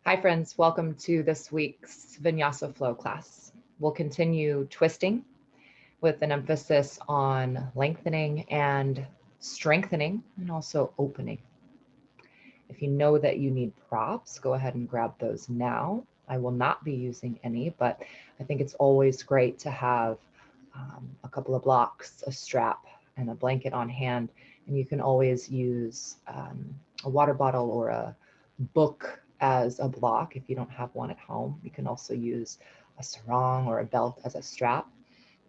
Hi friends, welcome to this week's Vinyasa Flow class. We'll continue twisting with an emphasis on lengthening and strengthening and also opening. If you know that you need props, go ahead and grab those now. I will not be using any, but I think it's always great to have a couple of blocks, a strap, and a blanket on hand. And you can always use a water bottle or a book as a block if you don't have one at home. You can also use a sarong or a belt as a strap.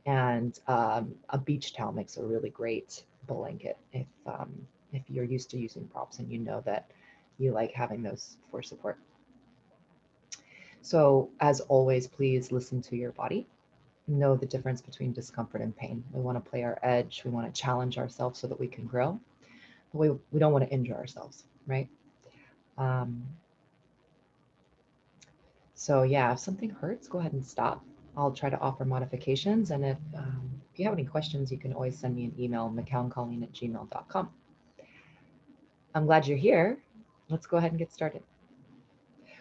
And a beach towel makes a really great blanket if you're used to using props and you know that you like having those for support. So as always, please listen to your body. Know the difference between discomfort and pain. We want to play our edge. We want to challenge ourselves so that we can grow. But we don't want to injure ourselves, right? So yeah, if something hurts, go ahead and stop. I'll try to offer modifications. And if you have any questions, you can always send me an email, mccowncolleen@gmail.com. I'm glad you're here. Let's go ahead and get started.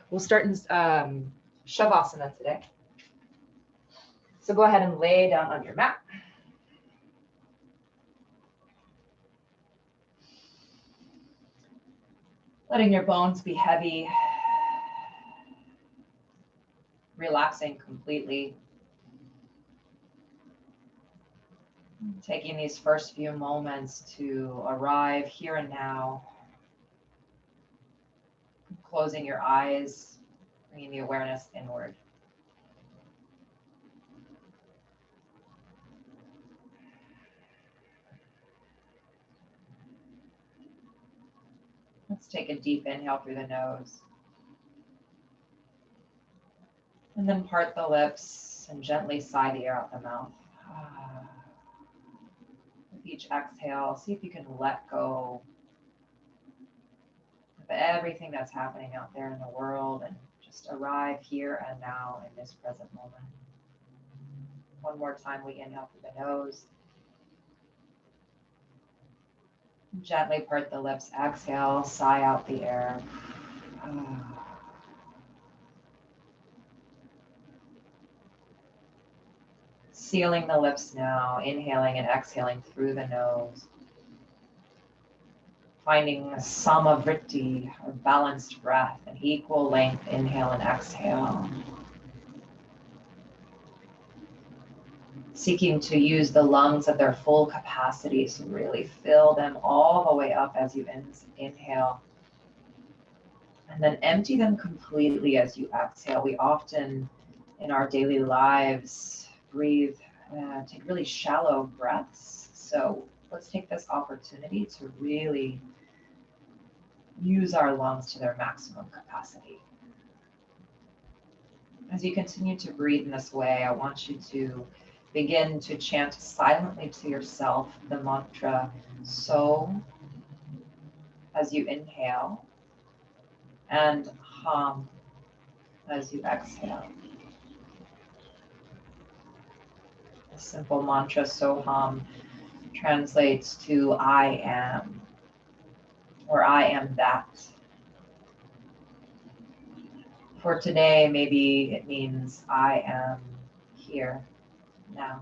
We'll start in Shavasana today. So go ahead and lay down on your mat. Letting your bones be heavy, relaxing completely. Taking these first few moments to arrive here and now. Closing your eyes, bringing the awareness inward. Let's take a deep inhale through the nose. And then part the lips and gently sigh the air out the mouth. With each exhale, see if you can let go of everything that's happening out there in the world and just arrive here and now in this present moment. One more time, we inhale through the nose. Gently part the lips, exhale, sigh out the air. Sealing the lips now, inhaling and exhaling through the nose. Finding samavriti, or balanced breath, an equal length inhale and exhale. Seeking to use the lungs at their full capacity, so really fill them all the way up as you inhale. And then empty them completely as you exhale. We often, in our daily lives, breathe, take really shallow breaths. So let's take this opportunity to really use our lungs to their maximum capacity. As you continue to breathe in this way, I want you to begin to chant silently to yourself the mantra "So" as you inhale and "Hum" as you exhale. The simple mantra "So Hum" translates to "I am," or "I am that." For today, maybe it means I am here now.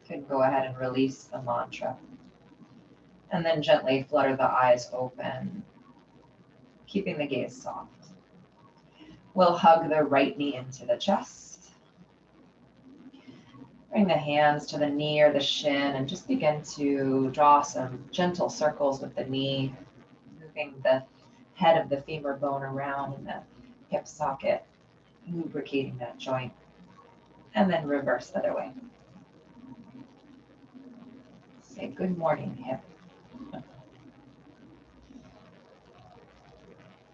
You can go ahead and release the mantra. And then gently flutter the eyes open, keeping the gaze soft. We'll hug the right knee into the chest. Bring the hands to the knee or the shin and just begin to draw some gentle circles with the knee, moving the head of the femur bone around in the hip socket, lubricating that joint. And then reverse the other way. Say good morning, hip.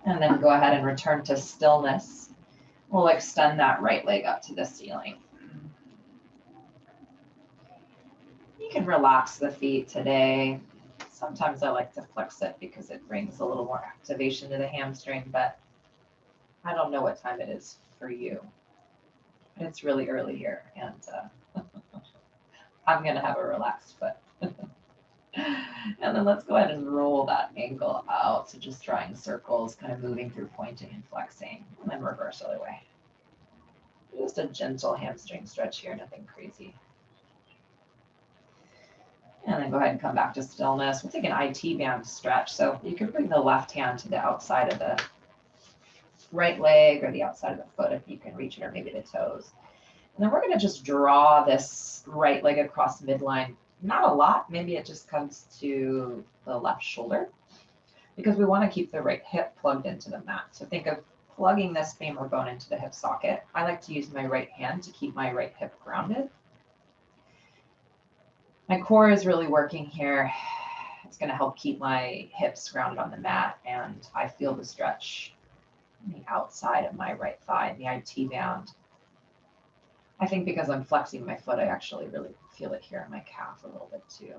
And then go ahead and return to stillness. We'll extend that right leg up to the ceiling. You can relax the feet today. Sometimes I like to flex it because it brings a little more activation to the hamstring, but I don't know what time it is for you. But it's really early here, and I'm gonna have a relaxed foot. And then let's go ahead and roll that ankle out. So just drawing circles, kind of moving through pointing and flexing, and then reverse other way. Just a gentle hamstring stretch here, nothing crazy. And then go ahead and come back to stillness. We'll take an IT band stretch. So you can bring the left hand to the outside of the right leg or the outside of the foot if you can reach it, or maybe the toes. And then we're going to just draw this right leg across midline. Not a lot, maybe it just comes to the left shoulder, because we want to keep the right hip plugged into the mat. So think of plugging this femur bone into the hip socket. I like to use my right hand to keep my right hip grounded. My core is really working here. It's going to help keep my hips grounded on the mat, and I feel the stretch on the outside of my right thigh in the IT band. I think because I'm flexing my foot, I actually really feel it here in my calf a little bit too.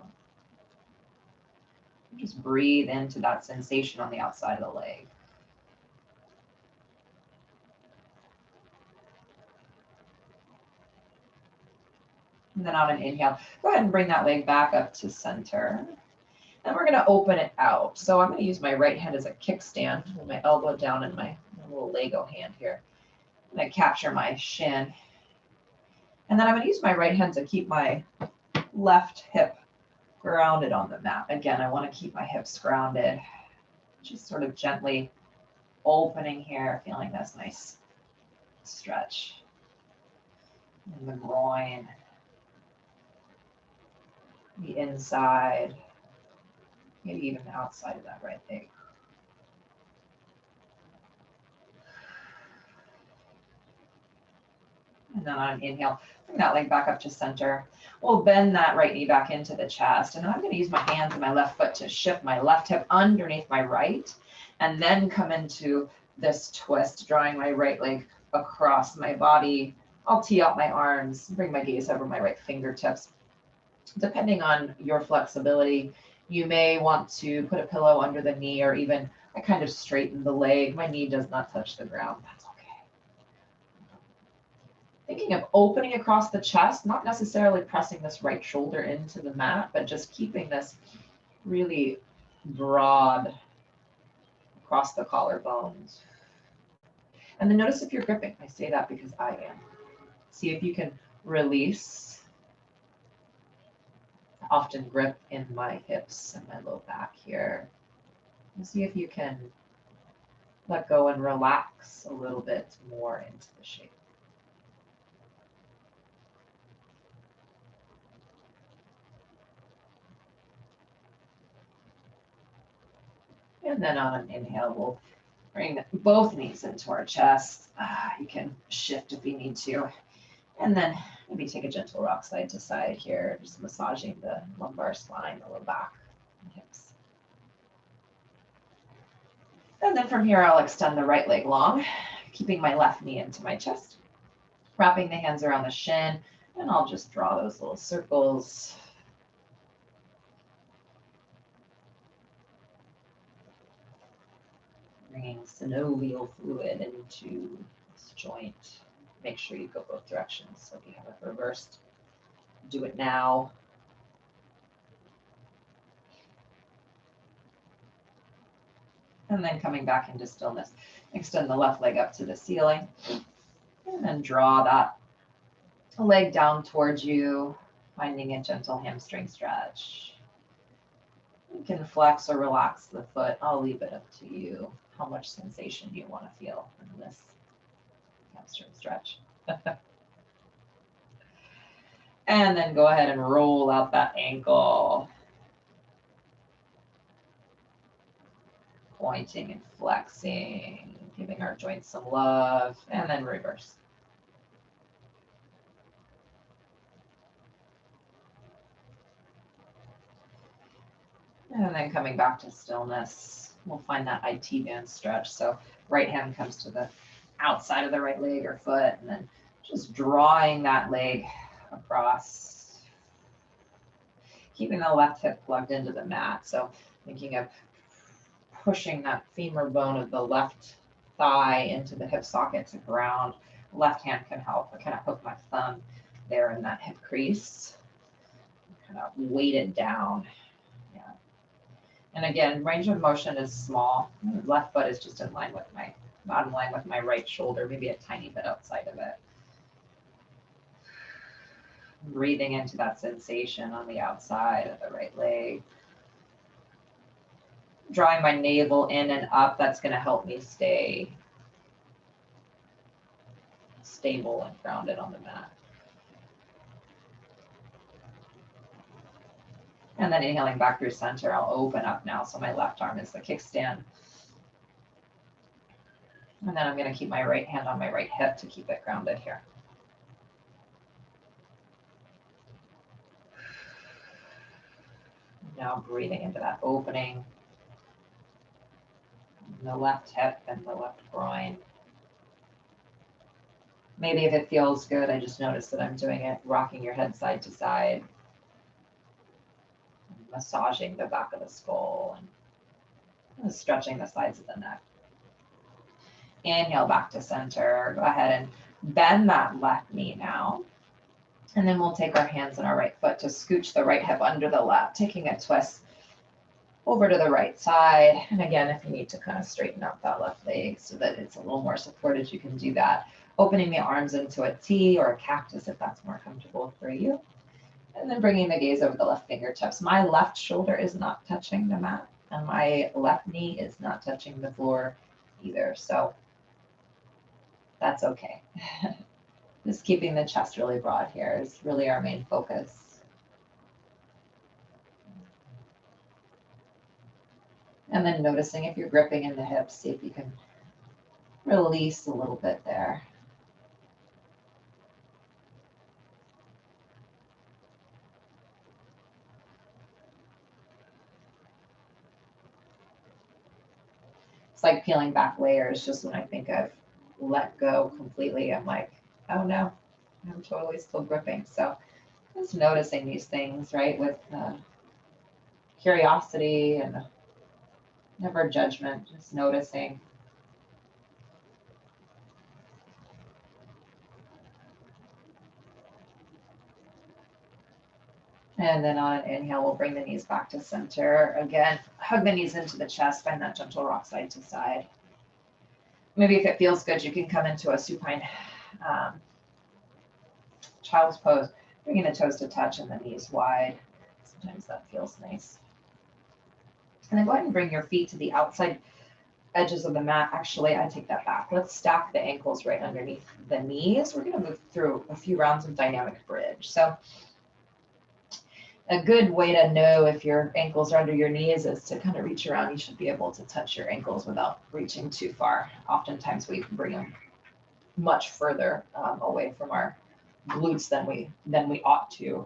Just breathe into that sensation on the outside of the leg. And then on an inhale, go ahead and bring that leg back up to center. And we're going to open it out. So I'm going to use my right hand as a kickstand with my elbow down in my little Lego hand here. I'm going to capture my shin. And then I'm going to use my right hand to keep my left hip grounded on the mat. Again, I want to keep my hips grounded. Just sort of gently opening here, feeling this nice stretch in the groin, the inside, maybe even the outside of that right leg. And then on an inhale, bring that leg back up to center. We'll bend that right knee back into the chest. And then I'm going to use my hands and my left foot to shift my left hip underneath my right, and then come into this twist, drawing my right leg across my body. I'll tee up my arms, bring my gaze over my right fingertips. Depending on your flexibility, you may want to put a pillow under the knee, or even I kind of straighten the leg. My knee does not touch the ground. That's okay. Thinking of opening across the chest, not necessarily pressing this right shoulder into the mat, but just keeping this really broad across the collarbones. And then notice if you're gripping. I say that because I am. See if you can release. I often grip in my hips and my low back here. And see if you can let go and relax a little bit more into the shape. And then on an inhale, we'll bring both knees into our chest. You can shift if you need to. And then maybe take a gentle rock side to side here, just massaging the lumbar spine, the low back, and hips. And then from here, I'll extend the right leg long, keeping my left knee into my chest, wrapping the hands around the shin, and I'll just draw those little circles. Bringing synovial fluid into this joint. Make sure you go both directions. So if you have it reversed, do it now. And then coming back into stillness, extend the left leg up to the ceiling, and then draw that leg down towards you, finding a gentle hamstring stretch. You can flex or relax the foot. I'll leave it up to you. How much sensation do you want to feel in this hamstring stretch? And then go ahead and roll out that ankle. Pointing and flexing, giving our joints some love, and then reverse. And then coming back to stillness, We'll find that IT band stretch. So right hand comes to the outside of the right leg or foot, and then just drawing that leg across, keeping the left hip plugged into the mat. So thinking of pushing that femur bone of the left thigh into the hip socket to ground. Left hand can help. I kind of hook my thumb there in that hip crease, kind of weight it down. Yeah. And again, range of motion is small. Left foot is just in line with my, not in line with my right shoulder, maybe a tiny bit outside of it. Breathing into that sensation on the outside of the right leg. Drawing my navel in and up, that's going to help me stay stable and grounded on the mat. And then inhaling back through center, I'll open up now. So my left arm is the kickstand. And then I'm going to keep my right hand on my right hip to keep it grounded here. Now breathing into that opening in the left hip and the left groin. Maybe if it feels good, I just notice that I'm doing it, rocking your head side to side, massaging the back of the skull, and stretching the sides of the neck. Inhale back to center. Go ahead and bend that left knee now. And then we'll take our hands on our right foot to scooch the right hip under the left, taking a twist over to the right side. And again, if you need to kind of straighten out that left leg so that it's a little more supported, you can do that. Opening the arms into a T or a cactus if that's more comfortable for you. And then bringing the gaze over the left fingertips. My left shoulder is not touching the mat, and my left knee is not touching the floor either. So that's okay. Just keeping the chest really broad here is really our main focus. And then noticing if you're gripping in the hips, see if you can release a little bit there. It's like peeling back layers. Just when I think I've let go completely, I'm like, oh no, I'm totally still gripping. So just noticing these things, right, with curiosity and never judgment, just noticing. And then on an inhale, we'll bring the knees back to center. Again, hug the knees into the chest, find that gentle rock side to side. Maybe if it feels good, you can come into a supine child's pose, bringing the toes to touch and the knees wide. Sometimes that feels nice. And then go ahead and bring your feet to the outside edges of the mat. Actually, I take that back. Let's stack the ankles right underneath the knees. We're going to move through a few rounds of dynamic bridge. So a good way to know if your ankles are under your knees is to kind of reach around. You should be able to touch your ankles without reaching too far. Oftentimes we bring them much further away from our glutes than we ought to.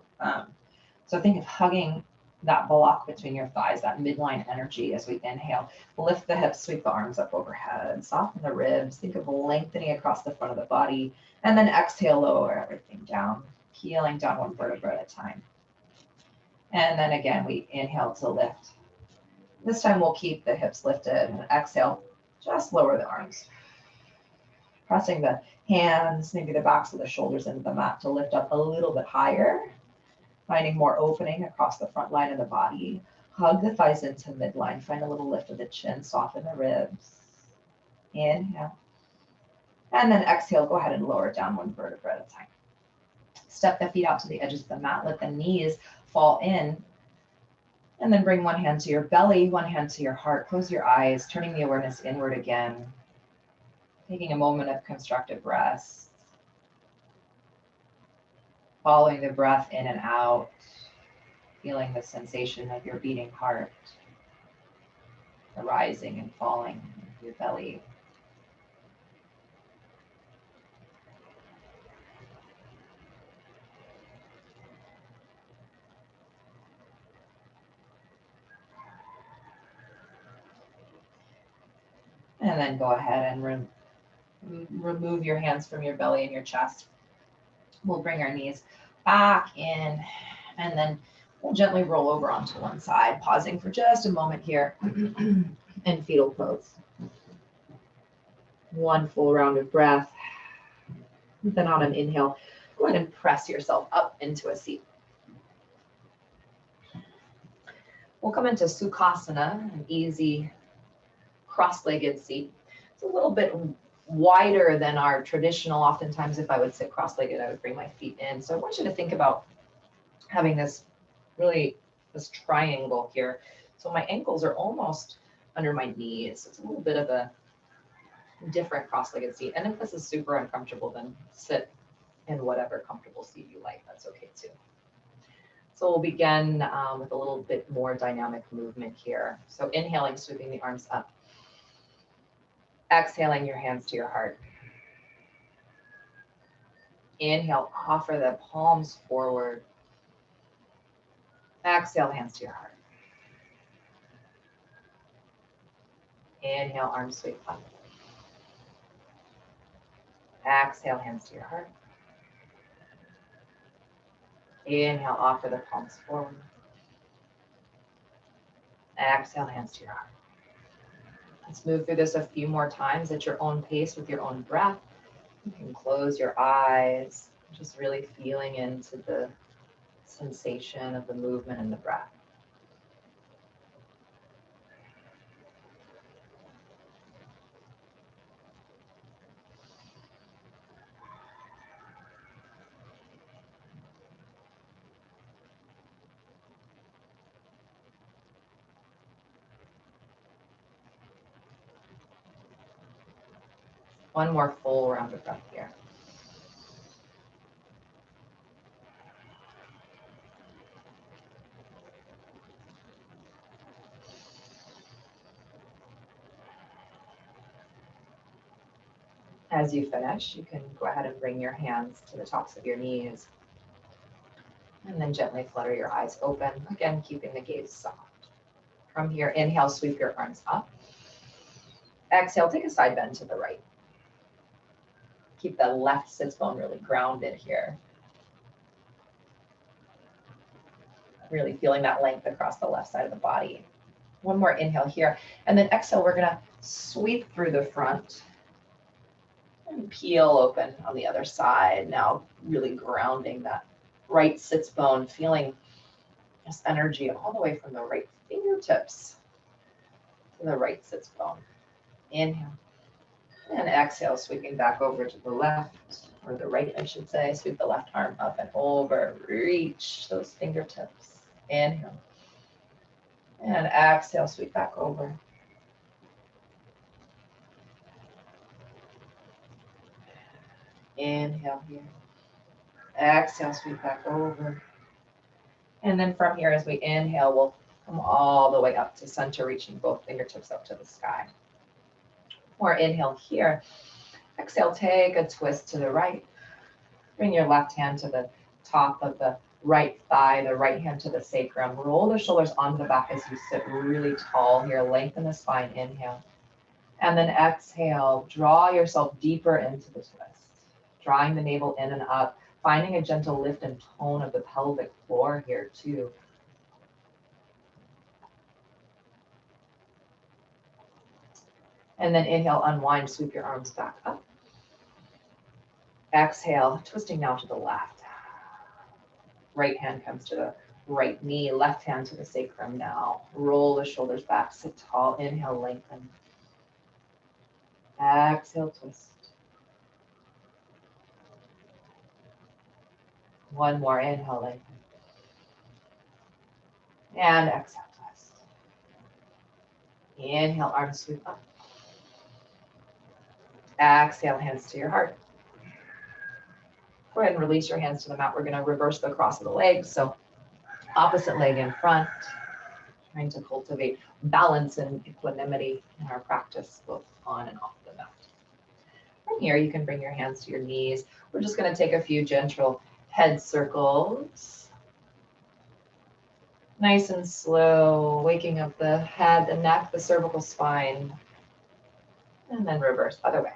So think of hugging that block between your thighs, that midline energy as we inhale. Lift the hips, sweep the arms up overhead, soften the ribs. Think of lengthening across the front of the body. And then exhale, lower everything down, peeling down one vertebra at a time. And then again, we inhale to lift. This time we'll keep the hips lifted and exhale, just lower the arms. Pressing the hands, maybe the backs of the shoulders into the mat to lift up a little bit higher. Finding more opening across the front line of the body. Hug the thighs into midline. Find a little lift of the chin, soften the ribs. Inhale. And then exhale, go ahead and lower down one vertebra at a time. Step the feet out to the edges of the mat. Let the knees fall in. And then bring one hand to your belly, one hand to your heart. Close your eyes, turning the awareness inward again. Taking a moment of constructive rest. Following the breath in and out. Feeling the sensation of your beating heart. The rising and falling of your belly. then go ahead and remove your hands from your belly and your chest. We'll bring our knees back in, and then we'll gently roll over onto one side, pausing for just a moment here in fetal pose. One full round of breath. Then on an inhale, go ahead and press yourself up into a seat. We'll come into Sukhasana, an easy cross-legged seat. It's a little bit wider than our traditional. Oftentimes, if I would sit cross-legged, I would bring my feet in. So I want you to think about having this triangle here. So my ankles are almost under my knees. It's a little bit of a different cross-legged seat. And if this is super uncomfortable, then sit in whatever comfortable seat you like. That's okay too. So we'll begin with a little bit more dynamic movement here. So inhaling, sweeping the arms up. Exhaling, your hands to your heart. Inhale, offer the palms forward. Exhale, hands to your heart. Inhale, arms sweep up. Exhale, hands to your heart. Inhale, offer the palms forward. Exhale, hands to your heart. Let's move through this a few more times at your own pace with your own breath. You can close your eyes, just really feeling into the sensation of the movement and the breath. One more full round of breath here. As you finish, you can go ahead and bring your hands to the tops of your knees. And then gently flutter your eyes open, again, keeping the gaze soft. From here, inhale, sweep your arms up. Exhale, take a side bend to the right. Keep the left sits bone really grounded here. Really feeling that length across the left side of the body. One more inhale here. And then exhale, we're gonna sweep through the front and peel open on the other side. Now really grounding that right sits bone, feeling this energy all the way from the right fingertips to the right sits bone. Inhale. And exhale, sweeping back over to the left, or the right, I should say. Sweep the left arm up and over. Reach those fingertips. Inhale. And exhale, sweep back over. Inhale here. Exhale, sweep back over. And then from here, as we inhale, we'll come all the way up to center, reaching both fingertips up to the sky. More inhale here. Exhale, take a twist to the right. Bring your left hand to the top of the right thigh, the right hand to the sacrum. Roll the shoulders onto the back as you sit really tall here. Lengthen the spine, inhale. And then exhale, draw yourself deeper into the twist. Drawing the navel in and up, finding a gentle lift and tone of the pelvic floor here too. And then inhale, unwind, sweep your arms back up. Exhale, twisting now to the left. Right hand comes to the right knee, left hand to the sacrum now. Roll the shoulders back, sit tall. Inhale, lengthen. Exhale, twist. One more, inhale, lengthen. And exhale, twist. Inhale, arms sweep up. Exhale, hands to your heart. Go ahead and release your hands to the mat. We're going to reverse the cross of the legs. So opposite leg in front, trying to cultivate balance and equanimity in our practice, both on and off the mat. From here, you can bring your hands to your knees. We're just going to take a few gentle head circles. Nice and slow, waking up the head, the neck, the cervical spine. And then reverse other way.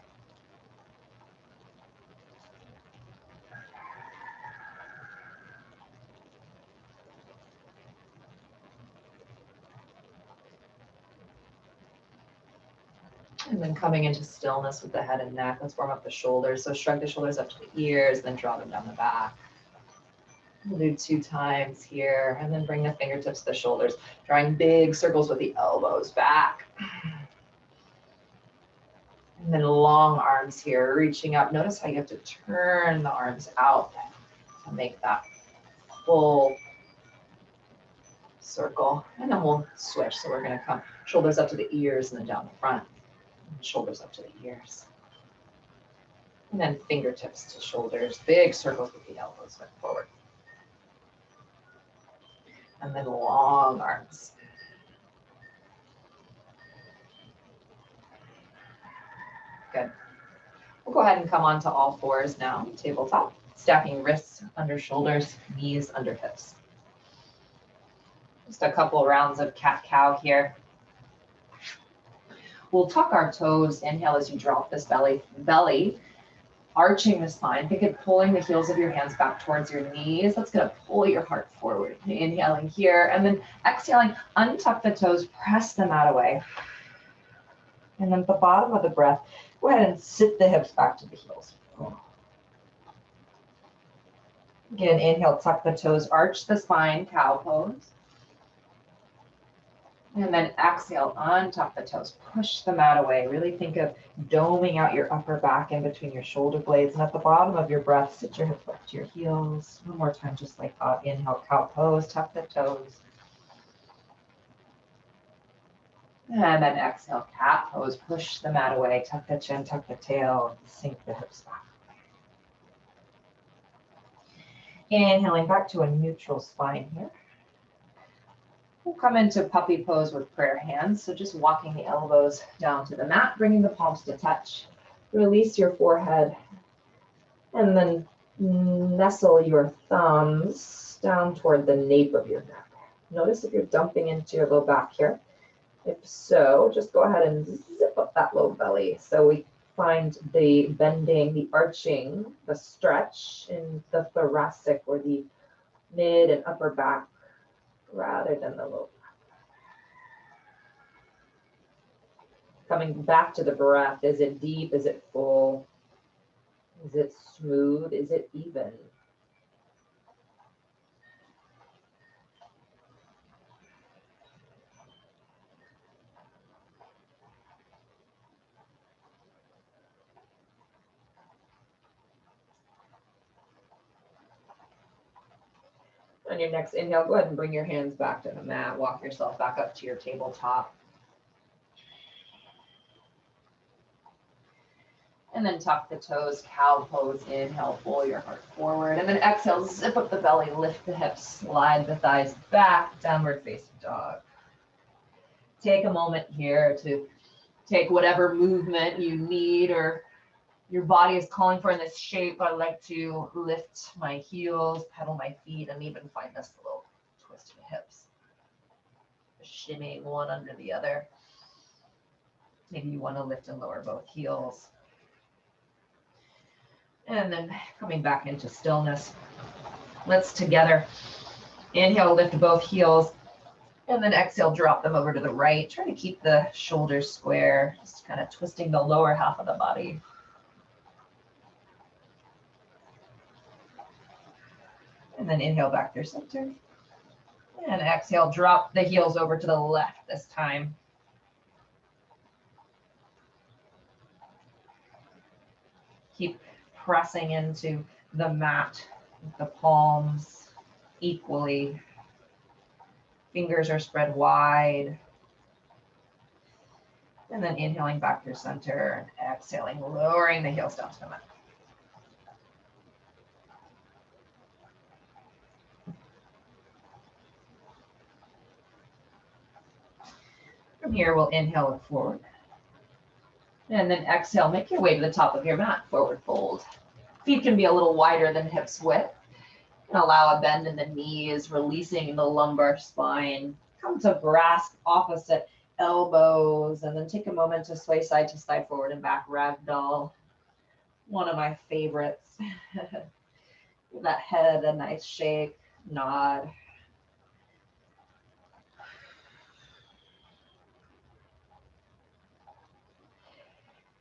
And then coming into stillness with the head and neck. Let's warm up the shoulders. So shrug the shoulders up to the ears, then draw them down the back. We'll do 2 times here, and then bring the fingertips to the shoulders, drawing big circles with the elbows back. And then long arms here, reaching up. Notice how you have to turn the arms out to make that full circle. And then we'll switch. So we're going to come shoulders up to the ears and then down the front. Shoulders up to the ears. And then fingertips to shoulders, big circles with the elbows went forward. And then long arms. Good. We'll go ahead and come onto all fours now, tabletop, stacking wrists under shoulders, knees under hips. Just a couple rounds of cat-cow here. We'll tuck our toes, inhale as you drop this belly, arching the spine. Think of pulling the heels of your hands back towards your knees. That's gonna pull your heart forward. Inhaling here, and then exhaling, untuck the toes, press the mat away. And then at the bottom of the breath, go ahead and sit the hips back to the heels. Again, inhale, tuck the toes, arch the spine, cow pose. And then exhale, untuck the toes, push the mat away. Really think of doming out your upper back in between your shoulder blades. And at the bottom of your breath, sit your hips back to your heels. One more time, just like that. Inhale, cow pose, tuck the toes. And then exhale, cat pose, push the mat away, tuck the chin, tuck the tail, sink the hips back. Inhaling back to a neutral spine here. We'll come into puppy pose with prayer hands. So just walking the elbows down to the mat, bringing the palms to touch. Release your forehead. And then nestle your thumbs down toward the nape of your neck. Notice if you're dumping into your low back here. If so, just go ahead and zip up that low belly. So we find the bending, the arching, the stretch in the thoracic or the mid and upper back, rather than the low back. Coming back to the breath, is it deep? Is it full? Is it smooth? Is it even? On your next inhale, go ahead and bring your hands back to the mat. Walk yourself back up to your tabletop. And then tuck the toes, cow pose. Inhale, pull your heart forward. And then exhale, zip up the belly, lift the hips, slide the thighs back, downward facing dog. Take a moment here to take whatever movement you need or your body is calling for in this shape. I like to lift my heels, pedal my feet, and even find this little twist in the hips. Shimmying one under the other. Maybe you want to lift and lower both heels. And then coming back into stillness. Let's together inhale, lift both heels, and then exhale, drop them over to the right. Try to keep the shoulders square, just kind of twisting the lower half of the body. And then inhale back through center. And exhale, drop the heels over to the left this time. Keep pressing into the mat with the palms equally. Fingers are spread wide. And then inhaling back through center and exhaling, lowering the heels down to the mat. From here, we'll inhale it forward. And then exhale, make your way to the top of your mat, forward fold. Feet can be a little wider than hips width. And allow a bend in the knees, releasing the lumbar spine. Come to grasp opposite elbows, and then take a moment to sway side to side, forward and back, ragdoll. One of my favorites. Give that head a nice shake, nod.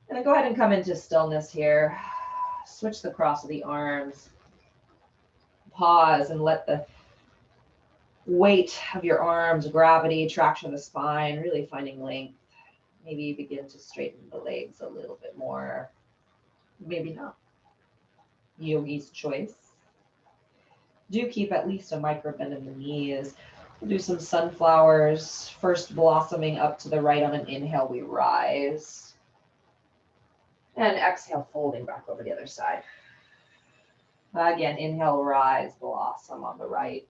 And then go ahead and come into stillness here. Switch the cross of the arms. Pause and let the weight of your arms, gravity, traction of the spine, really finding length. Maybe you begin to straighten the legs a little bit more. Maybe not. Yogi's choice. Do keep at least a micro bend in the knees. We'll do some sunflowers, first blossoming up to the right on an inhale, we rise. And exhale, folding back over the other side. Again, inhale, rise, blossom on the right.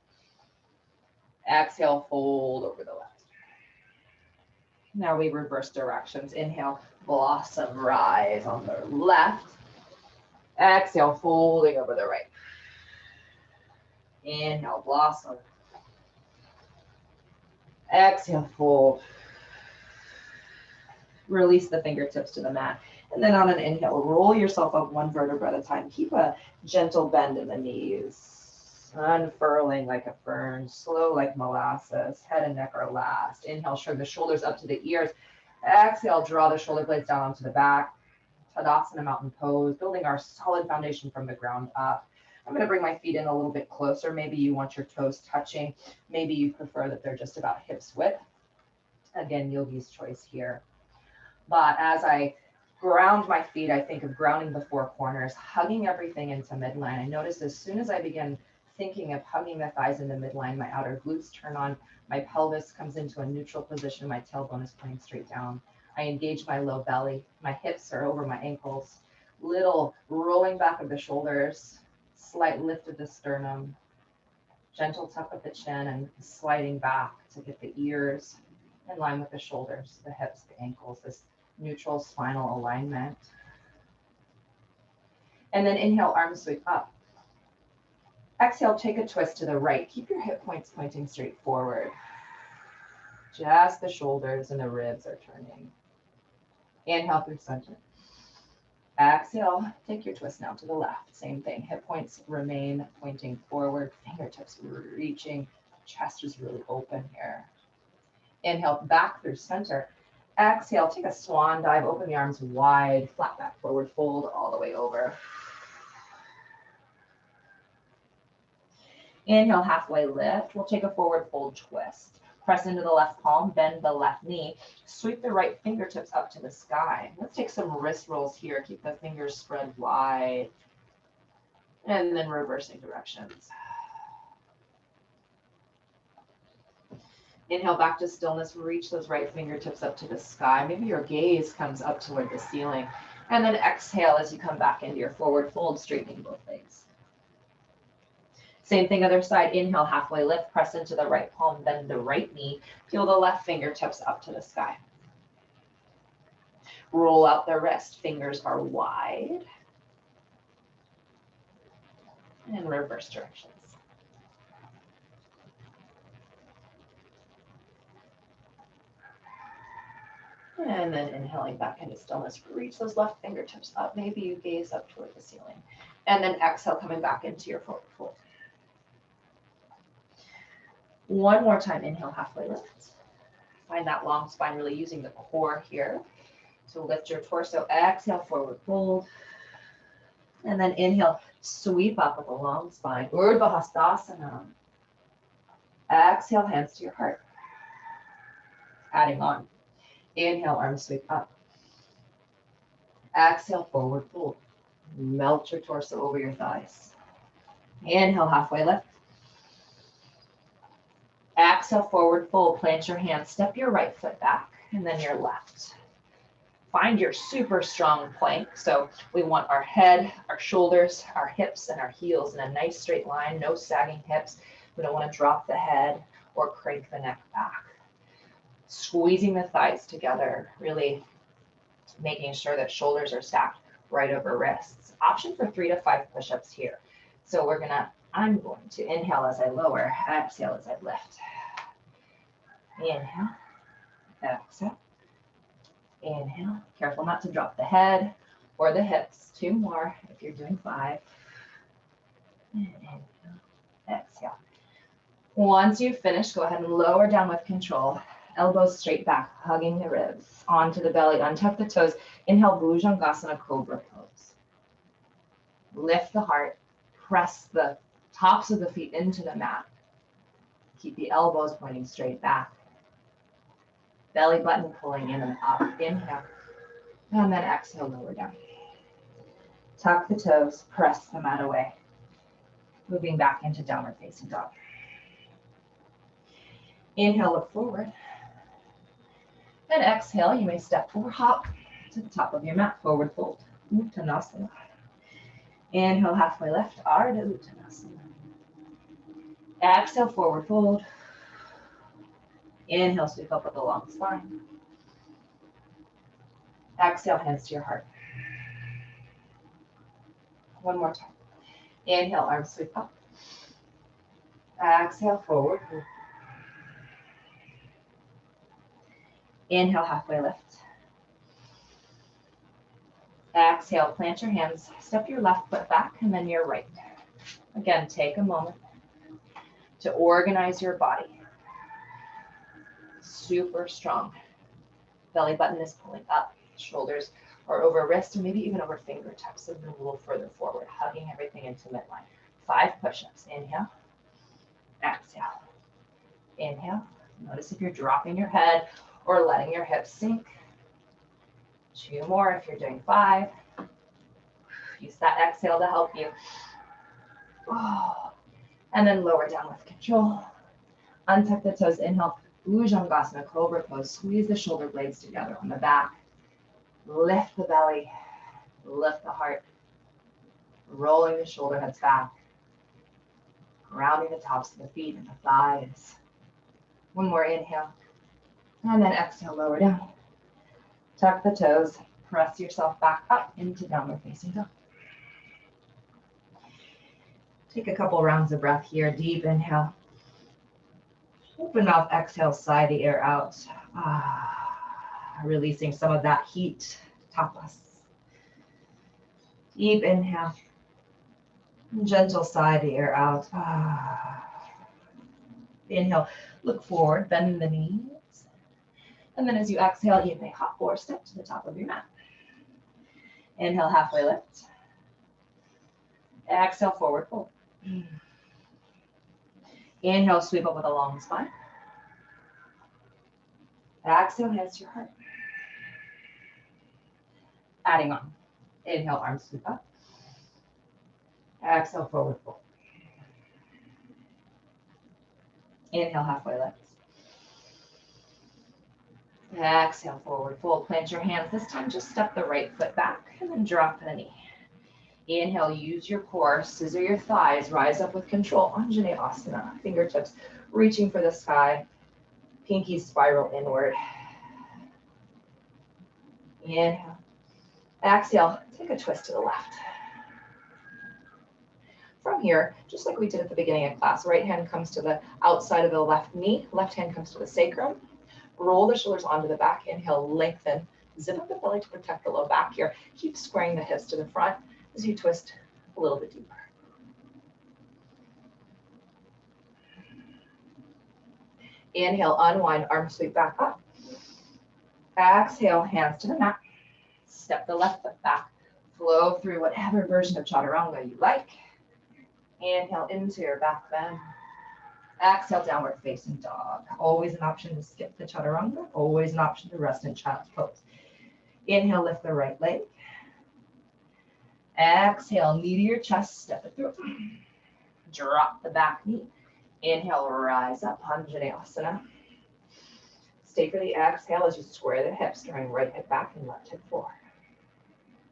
Exhale, fold over the left. Now we reverse directions. Inhale, blossom, rise on the left. Exhale, folding over the right. Inhale, blossom. Exhale, fold. Release the fingertips to the mat. And then on an inhale, roll yourself up one vertebra at a time. Keep a gentle bend in the knees. Unfurling like a fern, slow like molasses. Head and neck are last. Inhale, shrug the shoulders up to the ears. Exhale, draw the shoulder blades down onto the back. Tadasana, mountain pose, building our solid foundation from the ground up. I'm going to bring my feet in a little bit closer. Maybe you want your toes touching. Maybe you prefer that they're just about hips width. Again, yogi's choice here. But as I ground my feet, I think of grounding the four corners, hugging everything into midline. I notice as soon as I begin thinking of hugging the thighs into midline, my outer glutes turn on, my pelvis comes into a neutral position, my tailbone is pointing straight down. I engage my low belly, my hips are over my ankles, little rolling back of the shoulders, slight lift of the sternum, gentle tuck of the chin and sliding back to get the ears in line with the shoulders, the hips, the ankles, this neutral spinal alignment. And then inhale, arms sweep up. Exhale, take a twist to the right. Keep your hip points pointing straight forward. Just the shoulders and the ribs are turning. Inhale through center. Exhale, take your twist now to the left. Same thing, hip points remain pointing forward, fingertips reaching, chest is really open here. Inhale, back through center. Exhale, take a swan dive, open the arms wide, flat back, forward fold all the way over. Inhale, halfway lift. We'll take a forward fold twist. Press into the left palm, bend the left knee, sweep the right fingertips up to the sky. Let's take some wrist rolls here. Keep the fingers spread wide. And then reversing directions. Inhale back to stillness, reach those right fingertips up to the sky. Maybe your gaze comes up toward the ceiling. And then exhale as you come back into your forward fold, straightening both legs. Same thing, other side. Inhale, halfway lift, press into the right palm, bend the right knee, peel the left fingertips up to the sky. Roll out the wrist, fingers are wide. And reverse directions. And then inhaling back into stillness, reach those left fingertips up. Maybe you gaze up toward the ceiling. And then exhale, coming back into your forward fold. One more time, inhale, halfway lift. Find that long spine, really using the core here. So lift your torso, exhale, forward fold. And then inhale, sweep up with a long spine, Urdhva Hastasana. Exhale, hands to your heart. Adding on. Inhale, arms sweep up. Exhale, forward fold. Melt your torso over your thighs. Inhale, halfway lift. Exhale, forward fold. Plant your hands. Step your right foot back and then your left. Find your super strong plank. So we want our head, our shoulders, our hips, and our heels in a nice straight line. No sagging hips. We don't want to drop the head or crank the neck back. Squeezing the thighs together, really making sure that shoulders are stacked right over wrists. Option for 3 to 5 push-ups here. So I'm going to inhale as I lower, exhale as I lift. Inhale, Exhale. Inhale. Careful not to drop the head or the hips. 2 more if you're doing 5. And inhale. Exhale. Once you've finished, go ahead and lower down with control. Elbows straight back, hugging the ribs. Onto the belly, untuck the toes. Inhale, Bhujangasana, Cobra Pose. Lift the heart. Press the tops of the feet into the mat. Keep the elbows pointing straight back. Belly button pulling in and up. Inhale. And then exhale, lower down. Tuck the toes, press the mat away. Moving back into downward facing dog. Inhale, look forward. And exhale, you may step or hop to the top of your mat, forward fold. Uttanasana. Inhale, halfway lift, Ardha Uttanasana. Exhale, forward fold. Inhale, sweep up with a long spine. Exhale, hands to your heart. One more time. Inhale, arms sweep up. Exhale, forward fold. Inhale, halfway lift. Exhale, plant your hands, step your left foot back and then your right. Again, take a moment to organize your body. Super strong. Belly button is pulling up, shoulders are over wrist or maybe even over fingertips, and then a little further forward, hugging everything into midline. 5 push-ups. Inhale, exhale. Inhale. Notice if you're dropping your head or letting your hips sink. 2 more if you're doing 5. Use that exhale to help you. Oh. And then lower down with control. Untuck the toes. Inhale, Bhujangasana, Cobra Pose. Squeeze the shoulder blades together on the back. Lift the belly. Lift the heart. Rolling the shoulder heads back. Grounding the tops of the feet and the thighs. 1 more inhale. And then exhale, lower down. Tuck the toes. Press yourself back up into downward facing dog. Take a couple rounds of breath here. Deep inhale. Open mouth, exhale, sigh the air out. Releasing some of that heat. Tapas. Deep inhale. Gentle sigh the air out. Inhale, look forward, bend the knees. And then as you exhale, you may hop or step to the top of your mat. Inhale, halfway lift. Exhale, forward fold. Inhale, sweep up with a long spine. Exhale, hands to your heart. Adding on. Inhale, arms sweep up. Exhale, forward fold. Inhale, halfway lift. Exhale, forward fold. Plant your hands. This time, just step the right foot back and then drop the knee. Inhale, use your core, scissor your thighs, rise up with control. Anjaneyasana, fingertips reaching for the sky. Pinkies spiral inward. Inhale. Exhale, take a twist to the left. From here, just like we did at the beginning of class, right hand comes to the outside of the left knee, left hand comes to the sacrum. Roll the shoulders onto the back. Inhale, lengthen. Zip up the belly to protect the low back here. Keep squaring the hips to the front as you twist a little bit deeper. Inhale, unwind, arms sweep back up. Exhale, hands to the mat. Step the left foot back. Flow through whatever version of chaturanga you like. Inhale into your back bend. Exhale, downward facing dog. Always an option to skip the chaturanga. Always an option to rest in child's pose. Inhale, lift the right leg. Exhale, knee to your chest, step it through. Drop the back knee. Inhale, rise up, Anjaneyasana. Stay for the exhale as you square the hips, drawing right hip back and left hip forward.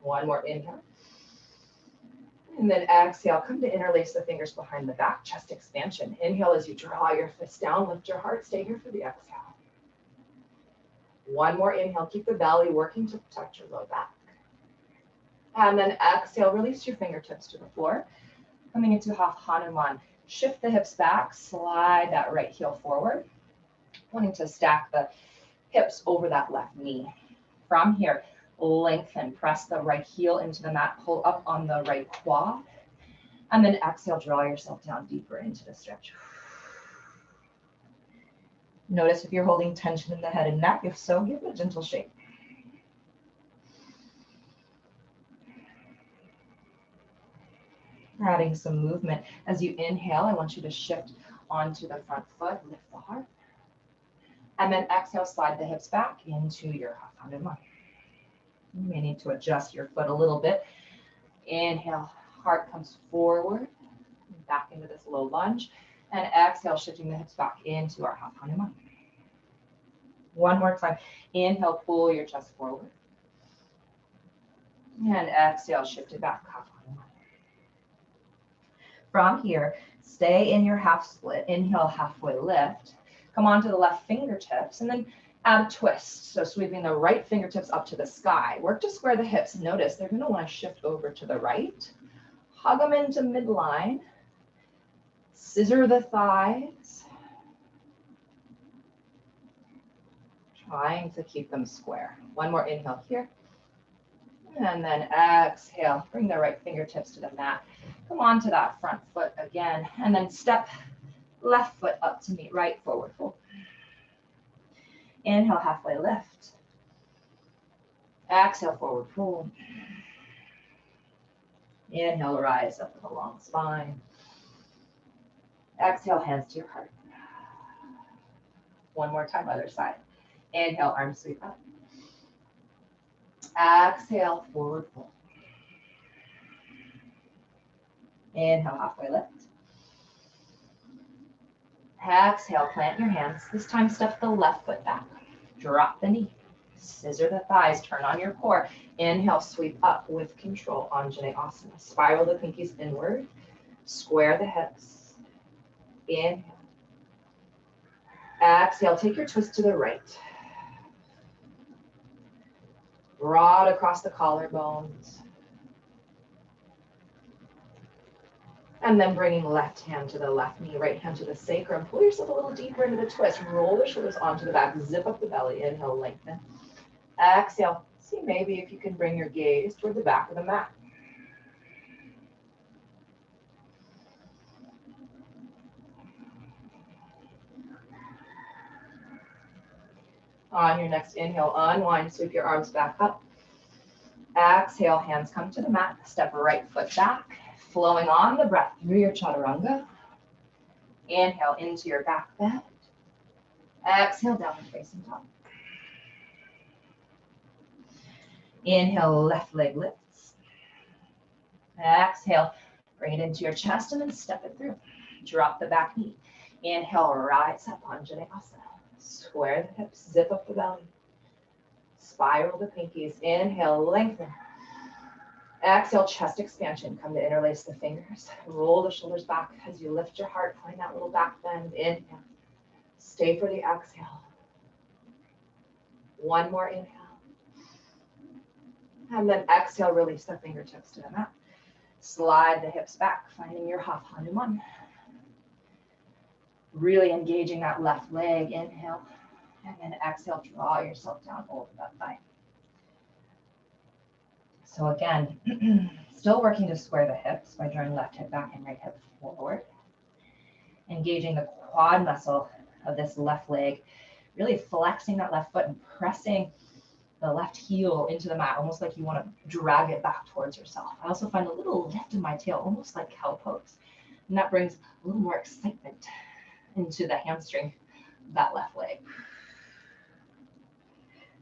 1 more inhale. And then exhale, come to interlace the fingers behind the back, chest expansion. Inhale as you draw your fists down, lift your heart, stay here for the exhale. 1 more inhale, keep the belly working to protect your low back. And then exhale, release your fingertips to the floor. Coming into half Hanuman, shift the hips back, slide that right heel forward. Wanting to stack the hips over that left knee. From here, lengthen, press the right heel into the mat, pull up on the right quad, and then exhale, draw yourself down deeper into the stretch. Notice if you're holding tension in the head and neck. If so, give it a gentle shake. Adding some movement. As you inhale, I want you to shift onto the front foot, lift the heart. And then exhale, slide the hips back into your half Hanuman. You may need to adjust your foot a little bit. Inhale, heart comes forward, back into this low lunge. And exhale, shifting the hips back into our half Hanuman. One more time. Inhale, pull your chest forward. And exhale, shift it back, half Hanuman. From here, stay in your half split. Inhale, halfway lift. Come onto the left fingertips and then add a twist. So sweeping the right fingertips up to the sky. Work to square the hips. Notice they're going to want to shift over to the right. Hug them into midline. Scissor the thighs. Trying to keep them square. One more inhale here. And then exhale. Bring the right fingertips to the mat. Come on to that front foot again. And then step left foot up to meet right, forward fold. Inhale, halfway lift. Exhale, forward fold. Inhale, rise up with a long spine. Exhale, hands to your heart. One more time, other side. Inhale, arms sweep up. Exhale, forward fold. Inhale, halfway lift. Exhale, plant your hands. This time, step the left foot back. Drop the knee. Scissor the thighs. Turn on your core. Inhale, sweep up with control. Anjaneyasana. Spiral the pinkies inward. Square the hips. Inhale. Exhale, take your twist to the right. Broad across the collarbones. And then bringing left hand to the left knee, right hand to the sacrum. Pull yourself a little deeper into the twist. Roll the shoulders onto the back. Zip up the belly. Inhale, lengthen. Exhale. See maybe if you can bring your gaze toward the back of the mat. On your next inhale, unwind, sweep your arms back up. Exhale, hands come to the mat. Step right foot back. Flowing on the breath through your chaturanga. Inhale into your back bend. Exhale, downward facing dog. Inhale, left leg lifts. Exhale, bring it into your chest and then step it through. Drop the back knee. Inhale, rise up, Anjaneyasana. Square the hips, zip up the belly. Spiral the pinkies. Inhale, lengthen. Exhale, chest expansion. Come to interlace the fingers. Roll the shoulders back as you lift your heart. Find that little back bend. Inhale. Stay for the exhale. One more inhale. And then exhale, release the fingertips to the mat. Slide the hips back, finding your half Hanuman. Really engaging that left leg. Inhale. And then exhale, draw yourself down over that thigh. So again, still working to square the hips by drawing left hip back and right hip forward. Engaging the quad muscle of this left leg, really flexing that left foot and pressing the left heel into the mat, almost like you want to drag it back towards yourself. I also find a little lift in my tail, almost like cow pose. And that brings a little more excitement into the hamstring of that left leg.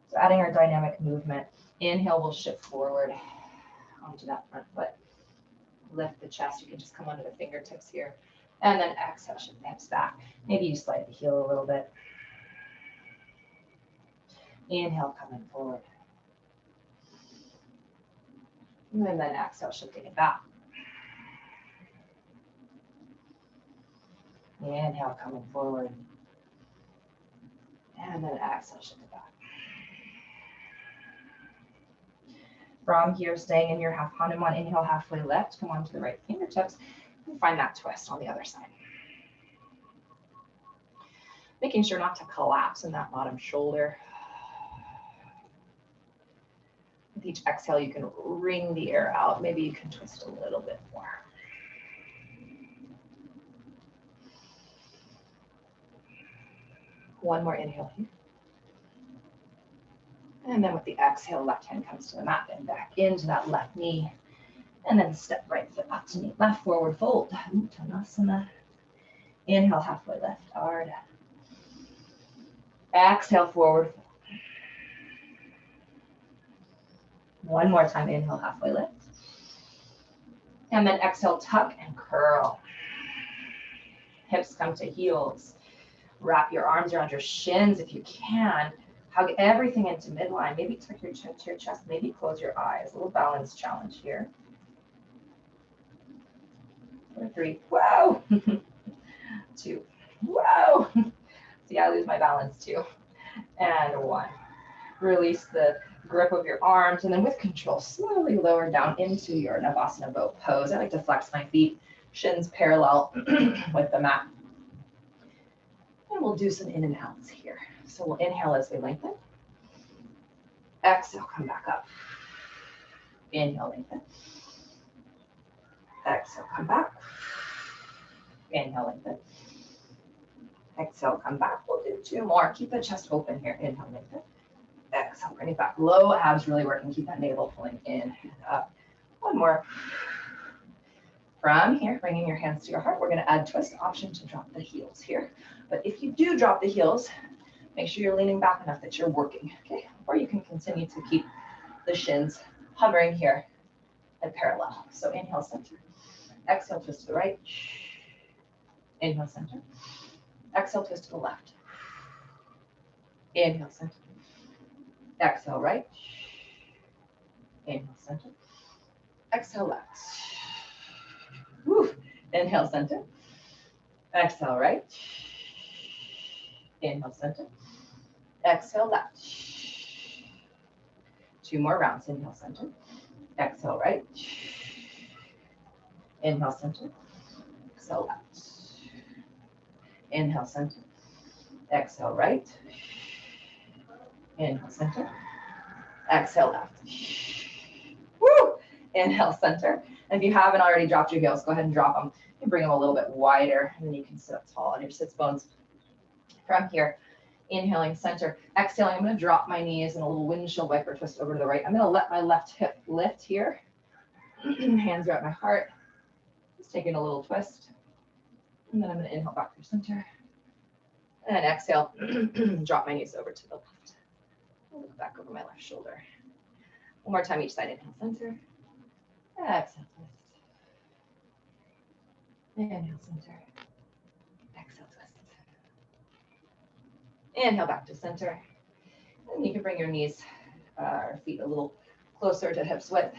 So adding our dynamic movement. Inhale, we'll shift forward onto that front foot. Lift the chest. You can just come onto the fingertips here. And then exhale, shift the hips back. Maybe you slide the heel a little bit. Inhale, coming forward. And then exhale, shifting it back. Inhale, coming forward. And then exhale, shift it back. From here, staying in your half Hanuman, inhale, halfway lift. Come on to the right fingertips and find that twist on the other side. Making sure not to collapse in that bottom shoulder. With each exhale, you can wring the air out. Maybe you can twist a little bit more. One more inhale here. And then with the exhale, left hand comes to the mat and back into that left knee. And then step right foot up to knee. Left forward fold. Uttanasana. Inhale, halfway lift. Hard. Exhale, forward fold. One more time. Inhale, halfway lift. And then exhale, tuck and curl. Hips come to heels. Wrap your arms around your shins if you can. Hug everything into midline. Maybe tuck your chin to your chest. Maybe close your eyes. A little balance challenge here. 3. Whoa. 2. Whoa. See, I lose my balance too. And 1. Release the grip of your arms. And then with control, slowly lower down into your Navasana boat pose. I like to flex my feet, shins parallel with the mat. And we'll do some in and outs here. So we'll inhale as we lengthen. Exhale, come back up. Inhale, lengthen. Exhale, come back. Inhale, lengthen. Exhale, come back. We'll do 2 more. Keep the chest open here. Inhale, lengthen. Exhale, bring it back. Low abs really working. Keep that navel pulling in and up. 1 more. From here, bringing your hands to your heart, we're going to add twist, option to drop the heels here. But if you do drop the heels, make sure you're leaning back enough that you're working, okay? Or you can continue to keep the shins hovering here at parallel. So inhale, center. Exhale, twist to the right. Inhale, center. Exhale, twist to the left. Inhale, center. Exhale, right. Inhale, center. Exhale, left. Woo. Inhale, center. Exhale, right. Inhale, center. Exhale, left. 2 more rounds. Inhale, center. Exhale, right. Inhale, center. Exhale, left. Inhale, center. Exhale, right. Inhale, center. Exhale, left. Woo! Inhale, center. And if you haven't already dropped your heels, go ahead and drop them. You can bring them a little bit wider, and then you can sit up tall on your sits bones. From here, inhaling, center. Exhaling, I'm going to drop my knees and a little windshield wiper twist over to the right. I'm going to let my left hip lift here. Hands are at my heart. Just taking a little twist. And then I'm going to inhale back through center. And exhale, drop my knees over to the left. I'll look back over my left shoulder. 1 more time each side. Inhale, center. Exhale, twist. Inhale, center. Exhale, twist. Inhale back to center. And you can bring your knees or feet a little closer to hips width.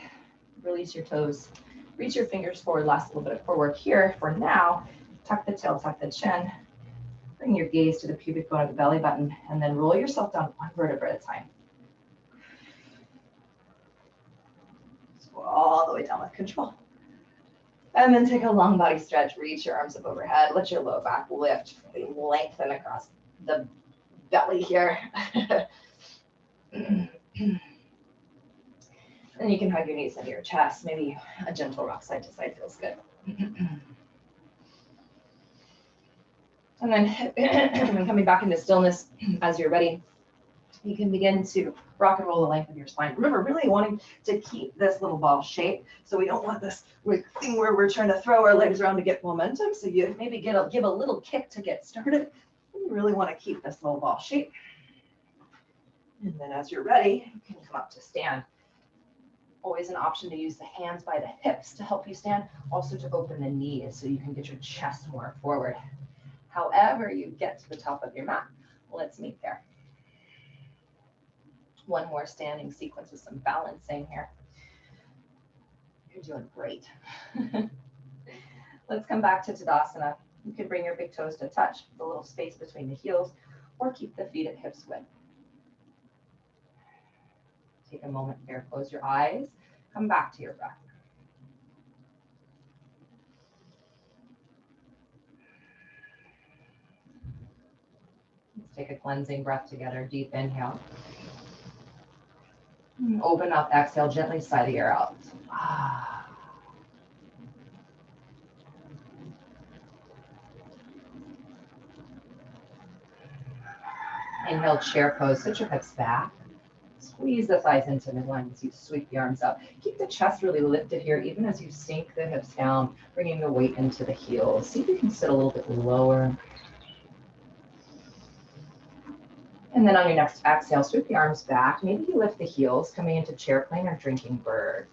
Release your toes. Reach your fingers forward. Last little bit of core work here. For now, tuck the tail, tuck the chin. Bring your gaze to the pubic bone of the belly button, and then roll yourself down 1 vertebra at a time. Just go all the way down with control. And then take a long body stretch. Reach your arms up overhead. Let your low back lift. Lengthen across the belly here. And you can hug your knees into your chest. Maybe a gentle rock side to side feels good. And then coming back into stillness as you're ready, you can begin to rock and roll the length of your spine. Remember, really wanting to keep this little ball shape. So we don't want this thing where we're trying to throw our legs around to get momentum. So you maybe give a little kick to get started. You really want to keep this little ball shape. And then as you're ready, you can come up to stand. Always an option to use the hands by the hips to help you stand. Also to open the knees so you can get your chest more forward. However you get to the top of your mat, let's meet there. 1 more standing sequence with some balancing here. You're doing great. Let's come back to Tadasana. You can bring your big toes to touch, the little space between the heels, or keep the feet at hips width. Take a moment here, close your eyes, come back to your breath. Let's take a cleansing breath together. Deep inhale. Open up, exhale, gently sigh the air out. Ah. Inhale, chair pose, sit your hips back. Squeeze the thighs into midline as you sweep the arms up. Keep the chest really lifted here, even as you sink the hips down, bringing the weight into the heels. See if you can sit a little bit lower. And then on your next exhale, sweep the arms back. Maybe you lift the heels, coming into chair plane or drinking bird.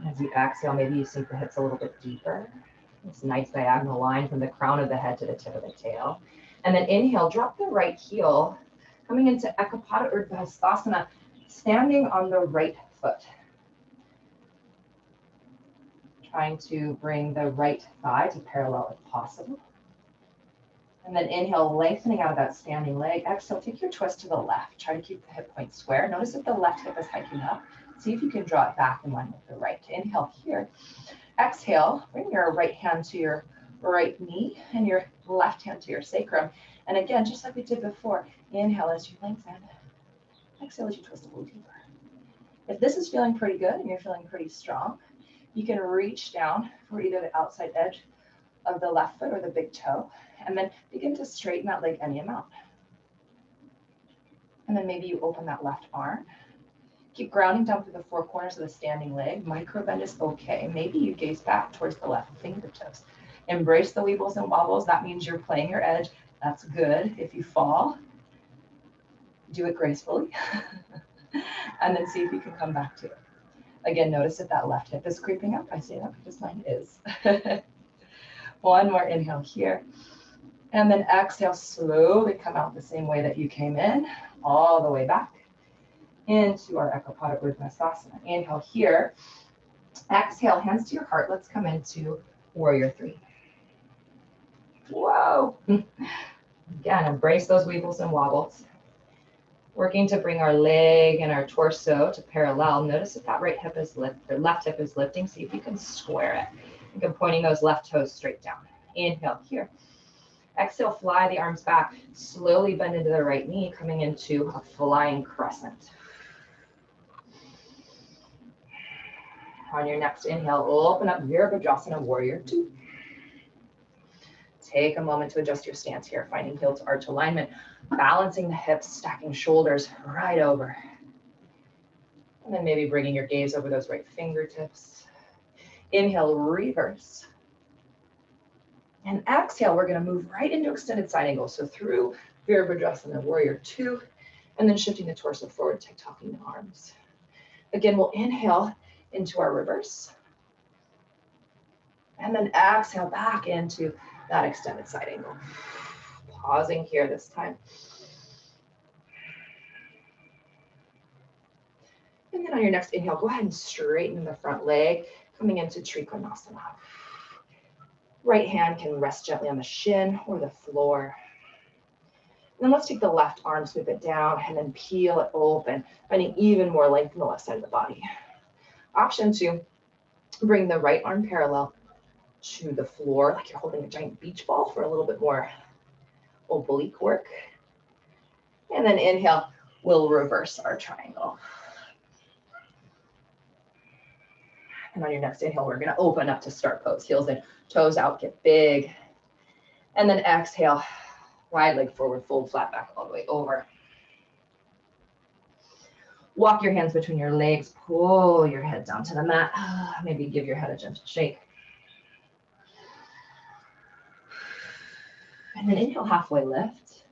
As you exhale, maybe you sink the hips a little bit deeper. This nice diagonal line from the crown of the head to the tip of the tail. And then inhale, drop the right heel, coming into Ekapada Urdhva, standing on the right foot. Trying to bring the right thigh to parallel if possible. And then inhale, lengthening out of that standing leg. Exhale, take your twist to the left. Try to keep the hip point square. Notice if the left hip is hiking up. See if you can draw it back in line with the right. Inhale here. Exhale, bring your right hand to your right knee and your left hand to your sacrum. And again, just like we did before, inhale as you lengthen. Exhale as you twist a little deeper. If this is feeling pretty good and you're feeling pretty strong, you can reach down for either the outside edge of the left foot or the big toe, and then begin to straighten that leg any amount. And then maybe you open that left arm. Keep grounding down through the four corners of the standing leg. Micro bend is okay. Maybe you gaze back towards the left fingertips. Embrace the weebles and wobbles. That means you're playing your edge. That's good. If you fall, do it gracefully. And then see if you can come back to it. Again, notice if that left hip is creeping up. I say that because mine is. One more inhale here. And then exhale, slowly come out the same way that you came in, all the way back into our Ekapada Urdhva. Inhale here. Exhale, hands to your heart. Let's come into warrior three. Whoa. Again, embrace those weebles and wobbles. Working to bring our leg and our torso to parallel. Notice if that right hip is lifted, or left hip is lifting. See if you can square it. You can pointing those left toes straight down. Inhale here. Exhale, fly the arms back. Slowly bend into the right knee, coming into a flying crescent. On your next inhale, open up Virabhadrasana, warrior two. Take a moment to adjust your stance here, finding heel to arch alignment, balancing the hips, stacking shoulders right over. And then maybe bringing your gaze over those right fingertips. Inhale, reverse. And exhale, we're going to move right into extended side angle. So through Virabhadrasana, warrior two, and then shifting the torso forward, tick-tocking the arms. Again, we'll inhale into our reverse. And then exhale back into that extended side angle. Pausing here this time. And then on your next inhale, go ahead and straighten the front leg, coming into Trikonasana. Right hand can rest gently on the shin or the floor. And then let's take the left arm, sweep it down, and then peel it open, finding even more length in the left side of the body. Option two, bring the right arm parallel to the floor, like you're holding a giant beach ball for a little bit more oblique work. And then inhale, we'll reverse our triangle. And on your next inhale, we're going to open up to start pose. Heels in, toes out, get big. And then exhale, wide leg forward, fold flat back all the way over. Walk your hands between your legs, pull your head down to the mat. Maybe give your head a gentle shake. And then inhale, halfway lift.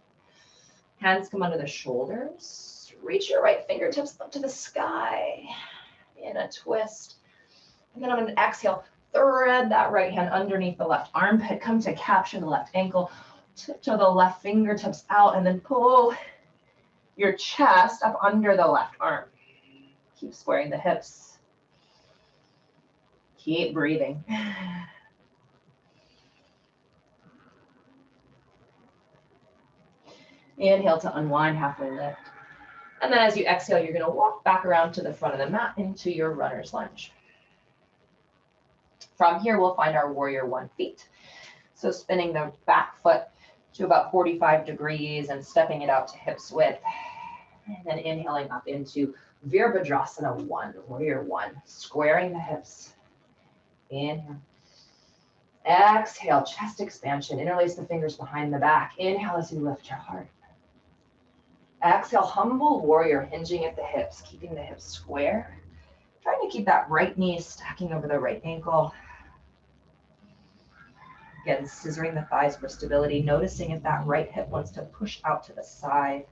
Hands come under the shoulders. Reach your right fingertips up to the sky in a twist. And then on an exhale, thread that right hand underneath the left armpit. Come to capture the left ankle. Tiptoe the left fingertips out and then pull your chest up under the left arm. Keep squaring the hips. Keep breathing. Inhale to unwind, halfway lift. And then as you exhale, you're going to walk back around to the front of the mat into your runner's lunge. From here, we'll find our warrior one feet. So spinning the back foot to about 45 degrees and stepping it out to hips width. And then inhaling up into Virabhadrasana 1, warrior 1, squaring the hips. Inhale. Exhale, chest expansion. Interlace the fingers behind the back. Inhale as you lift your heart. Exhale, humble warrior, hinging at the hips, keeping the hips square. Trying to keep that right knee stacking over the right ankle. Again, scissoring the thighs for stability, noticing if that right hip wants to push out to the side.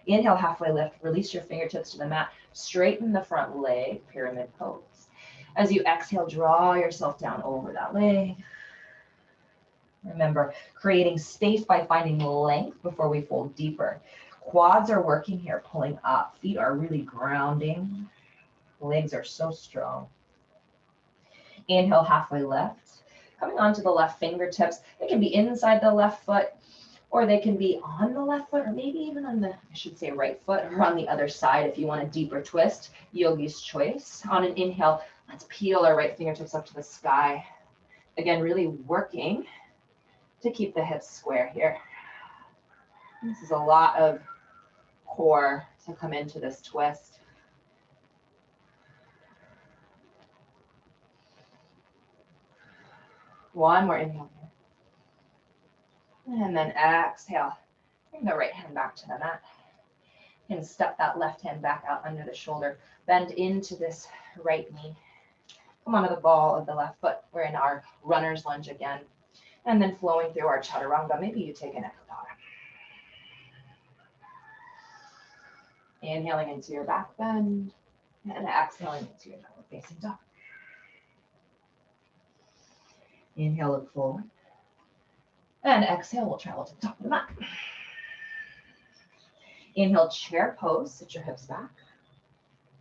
Inhale, halfway lift, release your fingertips to the mat, straighten the front leg, pyramid pose. As you exhale, draw yourself down over that leg. Remember, creating space by finding length before we fold deeper. Quads are working here, pulling up. Feet are really grounding. Legs are so strong. Inhale, halfway left. Coming onto the left fingertips. They can be inside the left foot, or they can be on the left foot, or maybe even on the, I should say right foot, or on the other side if you want a deeper twist. Yogi's choice. On an inhale, let's peel our right fingertips up to the sky. Again, really working to keep the hips square here. This is a lot of core to come into this twist. One more inhale here. And then exhale. Bring the right hand back to the mat. And step that left hand back out under the shoulder. Bend into this right knee. Come onto the ball of the left foot. We're in our runner's lunge again. And then flowing through our chaturanga. Maybe you take an ekapada. Inhaling into your back bend. And exhaling into your downward facing dog. Inhale, look forward. And exhale, we'll travel to the top of the mat. Inhale, chair pose, sit your hips back.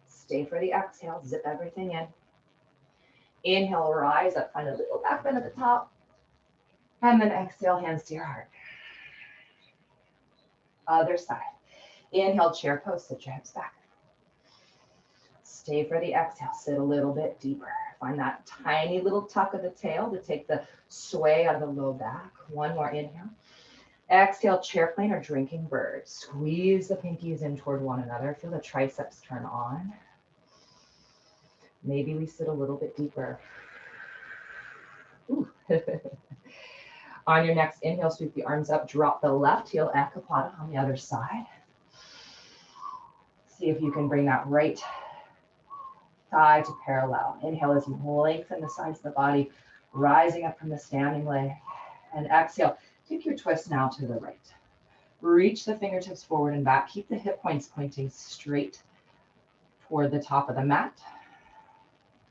Stay for the exhale, zip everything in. Inhale, rise up, find a little back bend at the top. And then exhale, hands to your heart. Other side. Inhale, chair pose, sit your hips back. Stay for the exhale, sit a little bit deeper. Find that tiny little tuck of the tail to take the sway out of the low back. One more inhale. Exhale, chair plane or drinking bird. Squeeze the pinkies in toward one another. Feel the triceps turn on. Maybe we sit a little bit deeper. On your next inhale, sweep the arms up, drop the left heel, ekapada on the other side. See if you can bring that right thigh to parallel. Inhale as you lengthen the sides of the body, rising up from the standing leg. And exhale, take your twist now to the right. Reach the fingertips forward and back. Keep the hip points pointing straight toward the top of the mat.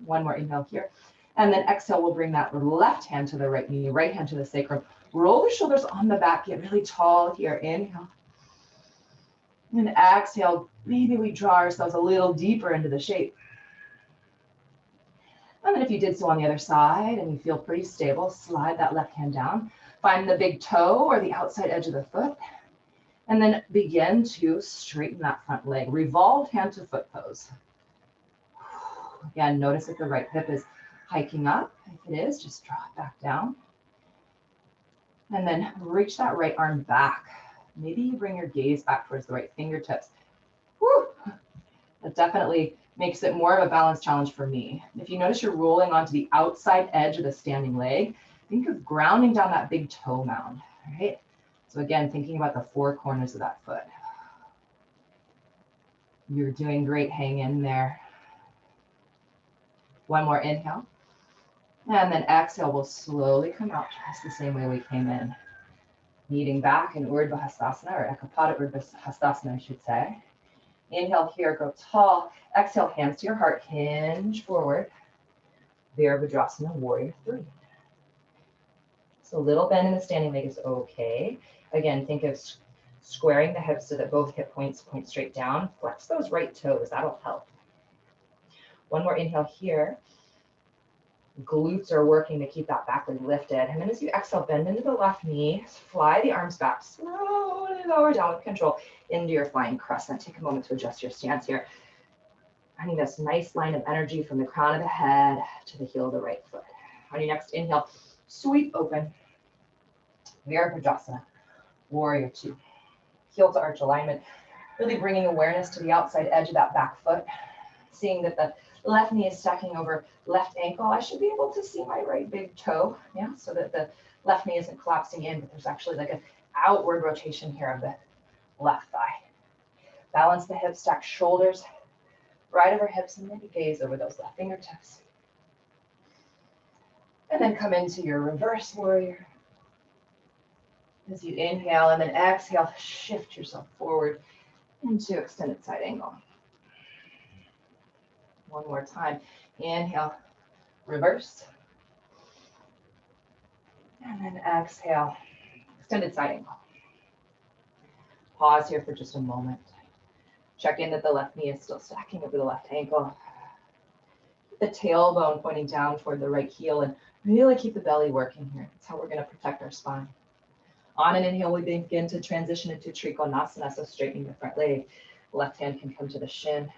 One more inhale here. And then exhale, we'll bring that left hand to the right knee, right hand to the sacrum. Roll the shoulders on the back, get really tall here. Inhale. And exhale, maybe we draw ourselves a little deeper into the shape. And then if you did so on the other side and you feel pretty stable, slide that left hand down. Find the big toe or the outside edge of the foot. And then begin to straighten that front leg. Revolved hand to foot pose. Again, notice if the right hip is hiking up. If it is, just draw it back down. And then reach that right arm back. Maybe you bring your gaze back towards the right fingertips. Woo! That definitely makes it more of a balance challenge for me. If you notice you're rolling onto the outside edge of the standing leg, think of grounding down that big toe mound, right? So again, thinking about the four corners of that foot. You're doing great, hang in there. One more inhale. And then exhale, we'll slowly come out just the same way we came in. Kneading back in Urdhva Hastasana, or Ekapada Urdhva Hastasana, I should say. Inhale here, grow tall. Exhale, hands to your heart, hinge forward. Virabhadrasana, warrior 3. So a little bend in the standing leg is okay. Again, think of squaring the hips so that both hip points point straight down. Flex those right toes, that'll help. One more inhale here. Glutes are working to keep that back leg lifted. And then as you exhale, bend into the left knee, fly the arms back, slowly lower down with control into your flying crescent. Take a moment to adjust your stance here. Finding this nice line of energy from the crown of the head to the heel of the right foot. On your next inhale, sweep open. Virabhadrasana, warrior two. Heel to arch alignment, really bringing awareness to the outside edge of that back foot, seeing that the left knee is stacking over left ankle. I should be able to see my right big toe, yeah, so that the left knee isn't collapsing in, but there's actually like an outward rotation here of the left thigh. Balance the hips, stack shoulders right over hips, and maybe gaze over those left fingertips. And then come into your reverse warrior. As you inhale and then exhale, shift yourself forward into extended side angle. One more time. Inhale, reverse. And then exhale, extended side angle. Pause here for just a moment. Check in that the left knee is still stacking over the left ankle. The tailbone pointing down toward the right heel, and really keep the belly working here. That's how we're going to protect our spine. On an inhale, we begin to transition into Trikonasana, so straightening the front leg. Left hand can come to the shin.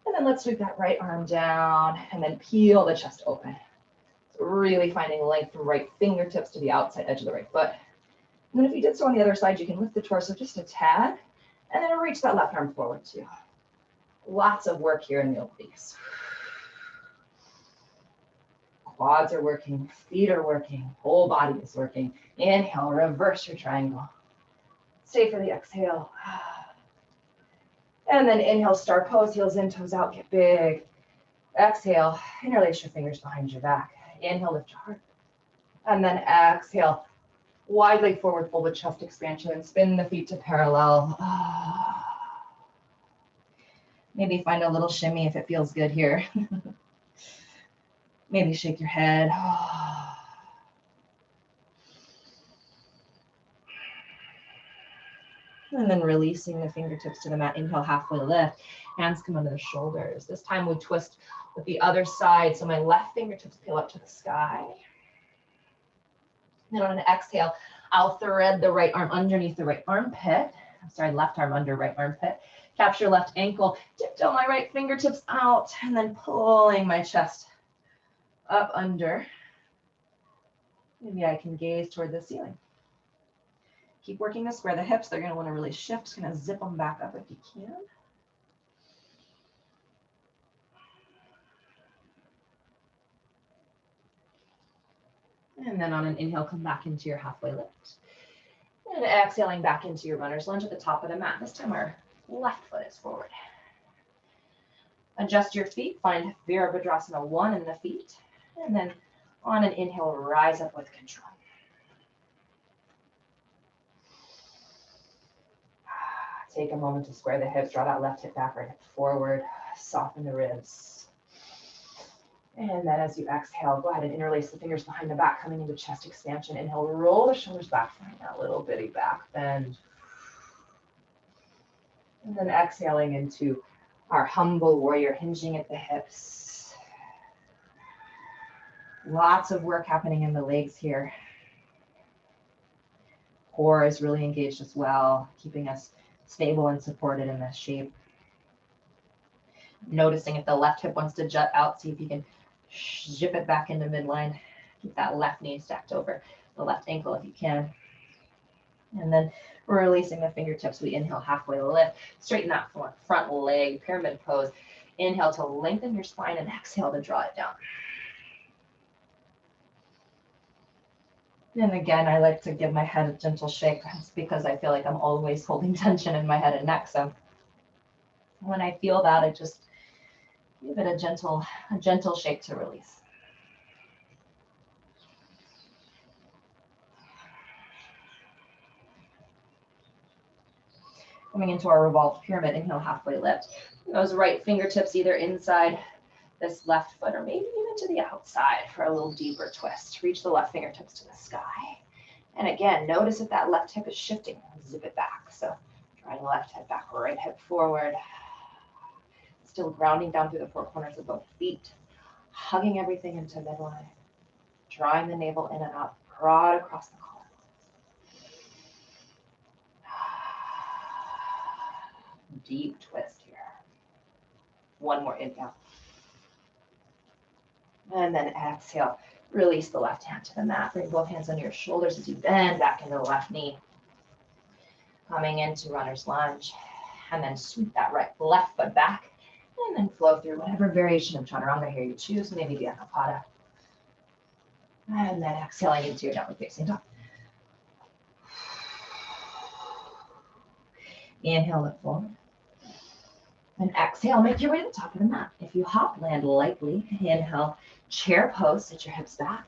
And then let's sweep that right arm down and then peel the chest open. So really finding length from right fingertips to the outside edge of the right foot. And then if you did so on the other side, you can lift the torso just a tad and then reach that left arm forward too. Lots of work here in the obliques. Quads are working, feet are working, whole body is working. Inhale, reverse your triangle. Stay for the exhale. And then inhale, star pose, heels in, toes out, get big. Exhale, interlace your fingers behind your back. Inhale, lift your heart. And then exhale, wide leg forward fold with chest expansion and spin the feet to parallel. Maybe find a little shimmy if it feels good here. Maybe shake your head. And then releasing the fingertips to the mat. Inhale, halfway lift. Hands come under the shoulders. This time we twist with the other side. So my left fingertips peel up to the sky. Then on an exhale, I'll thread the right arm underneath the right armpit. I'm sorry, left arm under right armpit. Capture left ankle. Tiptoe my right fingertips out. And then pulling my chest up under. Maybe I can gaze toward the ceiling. Keep working to square the hips. They're going to want to really shift. Just going to zip them back up if you can. And then on an inhale, come back into your halfway lift. And exhaling back into your runner's lunge at the top of the mat. This time our left foot is forward. Adjust your feet. Find Virabhadrasana 1 in the feet. And then on an inhale, rise up with control. Take a moment to square the hips. Draw that left hip back, right hip forward. Soften the ribs. And then as you exhale, go ahead and interlace the fingers behind the back, coming into chest expansion. Inhale, roll the shoulders back, find that little bitty back bend. And then exhaling into our humble warrior, hinging at the hips. Lots of work happening in the legs here. Core is really engaged as well, keeping us stable and supported in this shape. Noticing if the left hip wants to jut out, see if you can zip it back into midline. Keep that left knee stacked over the left ankle if you can. And then releasing the fingertips, we inhale, halfway lift. Straighten that front leg, pyramid pose. Inhale to lengthen your spine and exhale to draw it down. And again, I like to give my head a gentle shake. That's because I feel like I'm always holding tension in my head and neck. So when I feel that, I just give it a gentle shake to release. Coming into our revolved pyramid, inhale, halfway lift. Those right fingertips either inside this left foot or maybe even to the outside for a little deeper twist. Reach the left fingertips to the sky. And again, notice if that left hip is shifting. Zip it back. So drawing left hip back, right hip forward. Still grounding down through the four corners of both feet. Hugging everything into midline. Drawing the navel in and out, broad across the collar. Deep twist here. One more inhale. And then exhale. Release the left hand to the mat. Bring both hands under your shoulders as you bend back into the left knee. Coming into runner's lunge. And then sweep that left foot back. And then flow through whatever variation of chaturanga here you choose. Maybe the anapada. And then exhaling into your downward facing dog. Inhale, look forward. And exhale, make your way to the top of the mat. If you hop, land lightly. Inhale, chair pose, sit your hips back.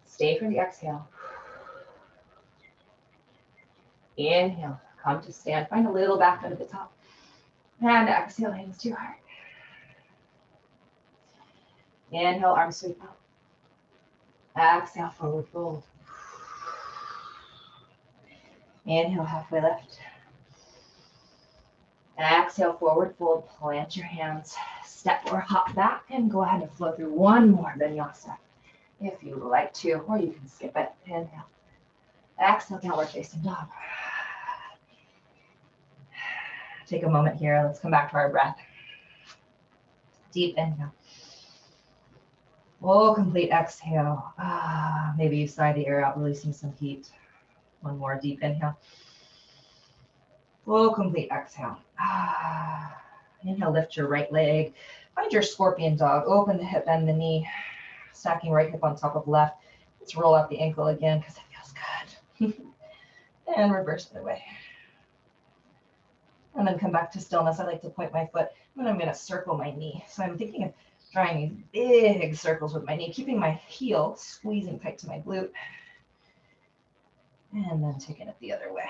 Stay for the exhale. Inhale, come to stand. Find a little back under the top. And exhale, hands to your heart. Inhale, arms sweep up. Exhale, forward fold. Inhale, halfway lift. Exhale, forward fold. Plant your hands. Step or hop back and go ahead and flow through one more vinyasa if you like to, or you can skip it. Inhale. Exhale, downward facing dog. Take a moment here. Let's come back to our breath. Deep inhale. Full complete exhale. Maybe you sigh the air out, releasing some heat. One more deep inhale. Full complete exhale. Inhale, lift your right leg. Find your scorpion dog. Open the hip, bend the knee. Stacking right hip on top of left. Let's roll out the ankle again because it feels good. And reverse the other way. And then come back to stillness. I like to point my foot, and I'm going to circle my knee. So I'm thinking of drawing these big circles with my knee, keeping my heel squeezing tight to my glute. And then taking it the other way.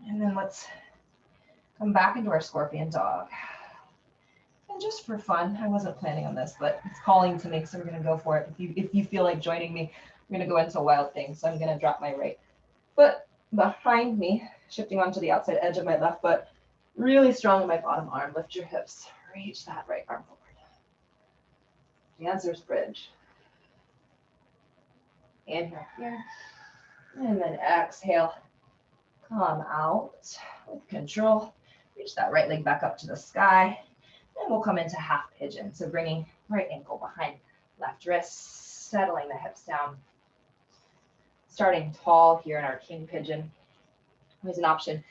And then let's come back into our scorpion dog. And just for fun, I wasn't planning on this, but it's calling to me, so we're going to go for it. If you feel like joining me, I'm going to go into wild thing. So I'm going to drop my right foot behind me, shifting onto the outside edge of my left foot. Really strong in my bottom arm. Lift your hips. Reach that right arm forward. Dancer's bridge. Inhale here. And then exhale. Come out with control. Reach that right leg back up to the sky. And we'll come into half pigeon. So bringing right ankle behind left wrist, settling the hips down. Starting tall here in our king pigeon. There's an option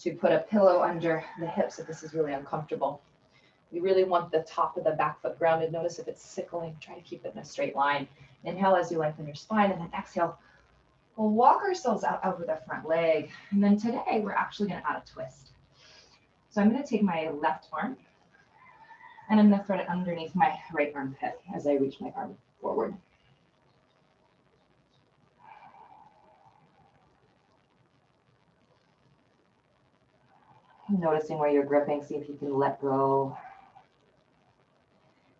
to put a pillow under the hips if this is really uncomfortable. We really want the top of the back foot grounded. Notice if it's sickling, try to keep it in a straight line. Inhale as you lengthen your spine, and then exhale. We'll walk ourselves out over the front leg. And then today, we're actually going to add a twist. So I'm going to take my left arm, and I'm going to thread it underneath my right armpit as I reach my arm forward. Noticing where you're gripping, see if you can let go.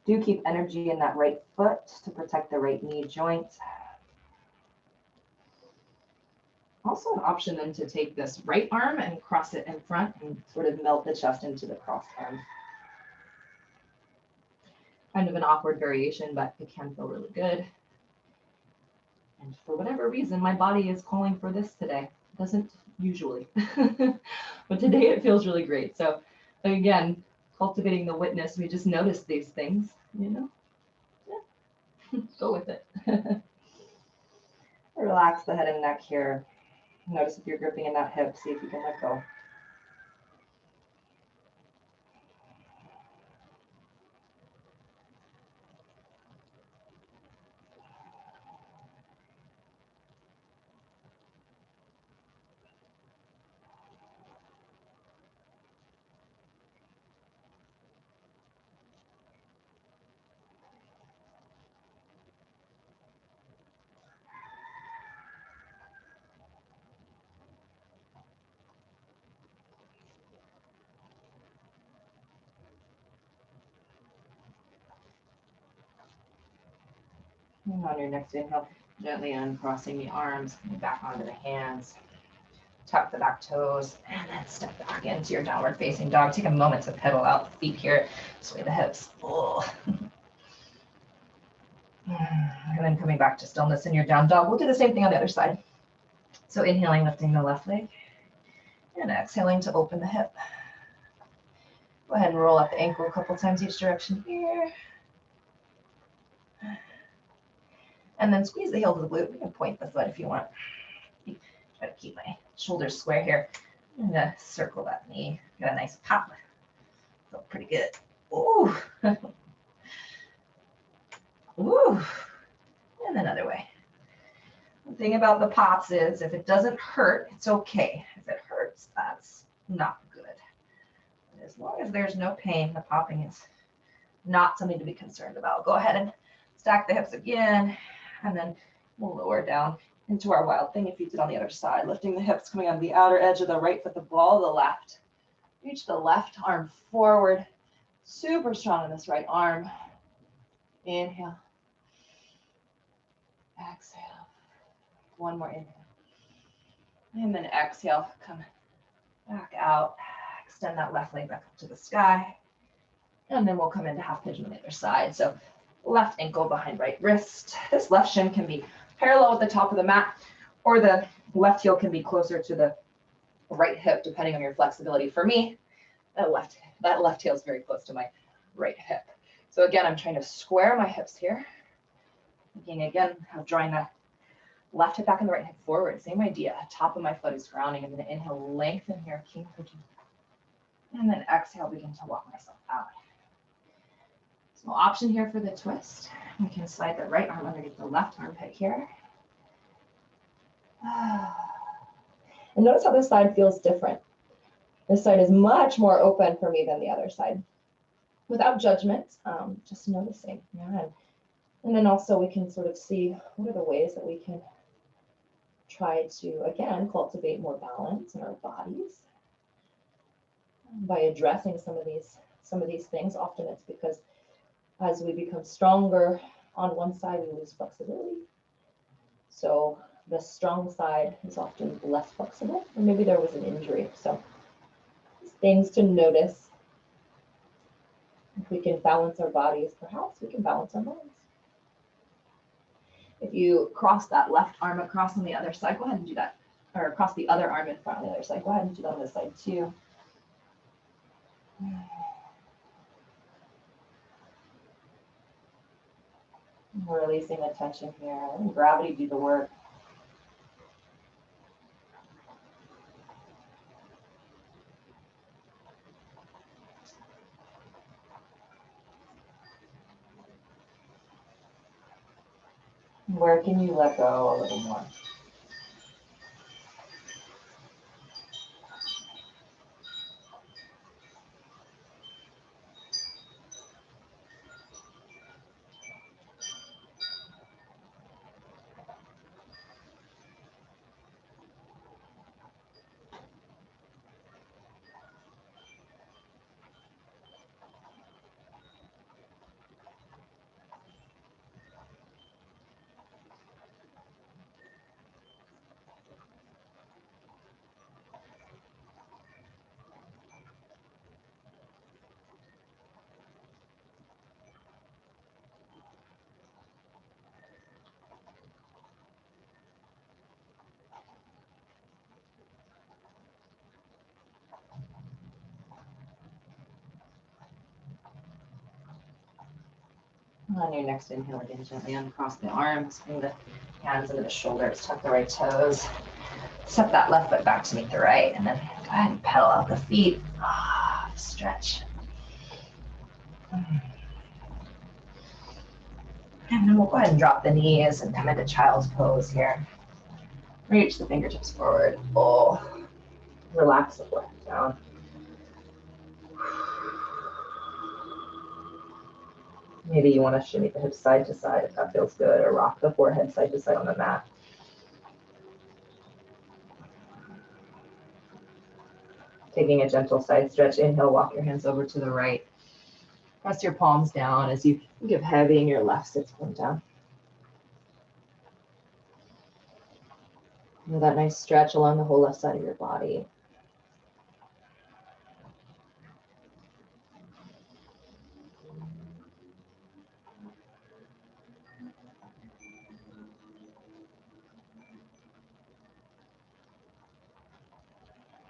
Do keep energy in that right foot to protect the right knee joint. Also an option then to take this right arm and cross it in front and sort of melt the chest into the crossed arm. Kind of an awkward variation, but it can feel really good. And for whatever reason, my body is calling for this today. It doesn't usually, but today it feels really great. So again, cultivating the witness, we just notice these things, you know, yeah. Go with it. Relax the head and neck here. Notice if you're gripping in that hip, see if you can let go. And on your next inhale, gently uncrossing the arms, back onto the hands. Tuck the back toes, and then step back into your downward facing dog. Take a moment to pedal out the feet here. Sway the hips. Oh. And then coming back to stillness in your down dog. We'll do the same thing on the other side. So inhaling, lifting the left leg, and exhaling to open the hip. Go ahead and roll up the ankle a couple times each direction here. And then squeeze the heel to the glute. You can point this way if you want. Try to keep my shoulders square here. I'm gonna circle that knee. Got a nice pop. Feel pretty good. Ooh. Ooh. And another way. The thing about the pops is if it doesn't hurt, it's okay. If it hurts, that's not good. As long as there's no pain, the popping is not something to be concerned about. Go ahead and stack the hips again, and then we'll lower down into our wild thing if you did on the other side. Lifting the hips, coming on the outer edge of the right foot, the ball of the left. Reach the left arm forward. Super strong in this right arm. Inhale. Exhale. One more inhale. And then exhale, come back out. Extend that left leg back up to the sky. And then we'll come into half pigeon on the other side. So left ankle behind right wrist. This left shin can be parallel with the top of the mat, or the left heel can be closer to the right hip, depending on your flexibility. For me, that left heel is very close to my right hip. So again, I'm trying to square my hips here. Thinking again of drawing that left hip back and the right hip forward. Same idea. Top of my foot is grounding. I'm going to inhale, lengthen here, king pigeon. And then exhale, begin to walk myself out. So option here for the twist. We can slide the right arm underneath the left armpit here. And notice how this side feels different. This side is much more open for me than the other side. Without judgment, just noticing. Yeah. And then also we can sort of see what are the ways that we can try to, again, cultivate more balance in our bodies by addressing some of these things. Often it's because as we become stronger on one side, we lose flexibility. So the strong side is often less flexible, or maybe there was an injury. So things to notice. If we can balance our bodies, perhaps we can balance our minds. If you cross that left arm across on the other side, go ahead and do that. Or across the other arm in front on the other side. Go ahead and do that on this side too. We're releasing the tension here. Letting gravity do the work. Where can you let go a little more? On your next inhale, again, gently uncross the arms, bring the hands into the shoulders, tuck the right toes, step that left foot back to meet the right, and then go ahead and pedal out the feet. Stretch. And then we'll go ahead and drop the knees and come into child's pose here. Reach the fingertips forward. Oh, relax the forehead down. Maybe you want to shimmy the hips side to side if that feels good, or rock the forehead side to side on the mat. Taking a gentle side stretch. Inhale, walk your hands over to the right. Press your palms down as you give heavy in your left sits bone down. Feel that nice stretch along the whole left side of your body.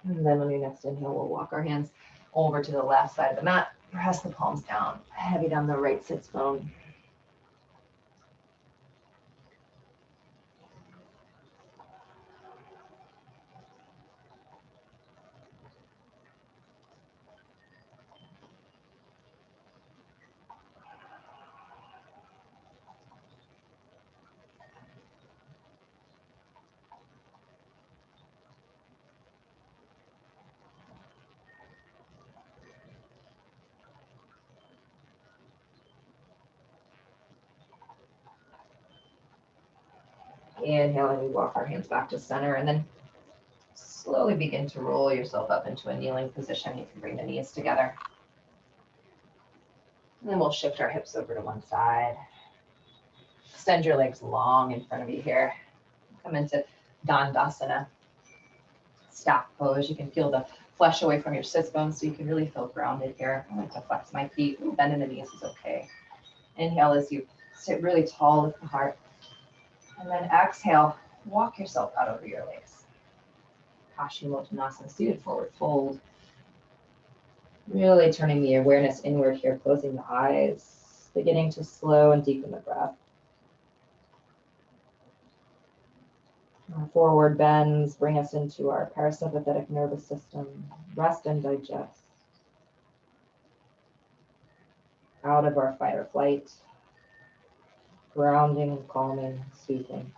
And then on your next inhale, we'll walk our hands over to the left side of the mat. Press the palms down, heavy down the right sits bone. Inhale, and we walk our hands back to center, and then slowly begin to roll yourself up into a kneeling position. You can bring the knees together. And then we'll shift our hips over to one side. Extend your legs long in front of you here. Come into Dandasana, staff pose. You can feel the flesh away from your sits bones, so you can really feel grounded here. I like to flex my feet. Bend in the knees is okay. Inhale as you sit really tall with the heart. And then exhale, walk yourself out over your legs. Paschimottanasana, seated forward fold. Really turning the awareness inward here, closing the eyes, beginning to slow and deepen the breath. Our forward bends bring us into our parasympathetic nervous system. Rest and digest. Out of our fight or flight. Grounding and calming, soothing.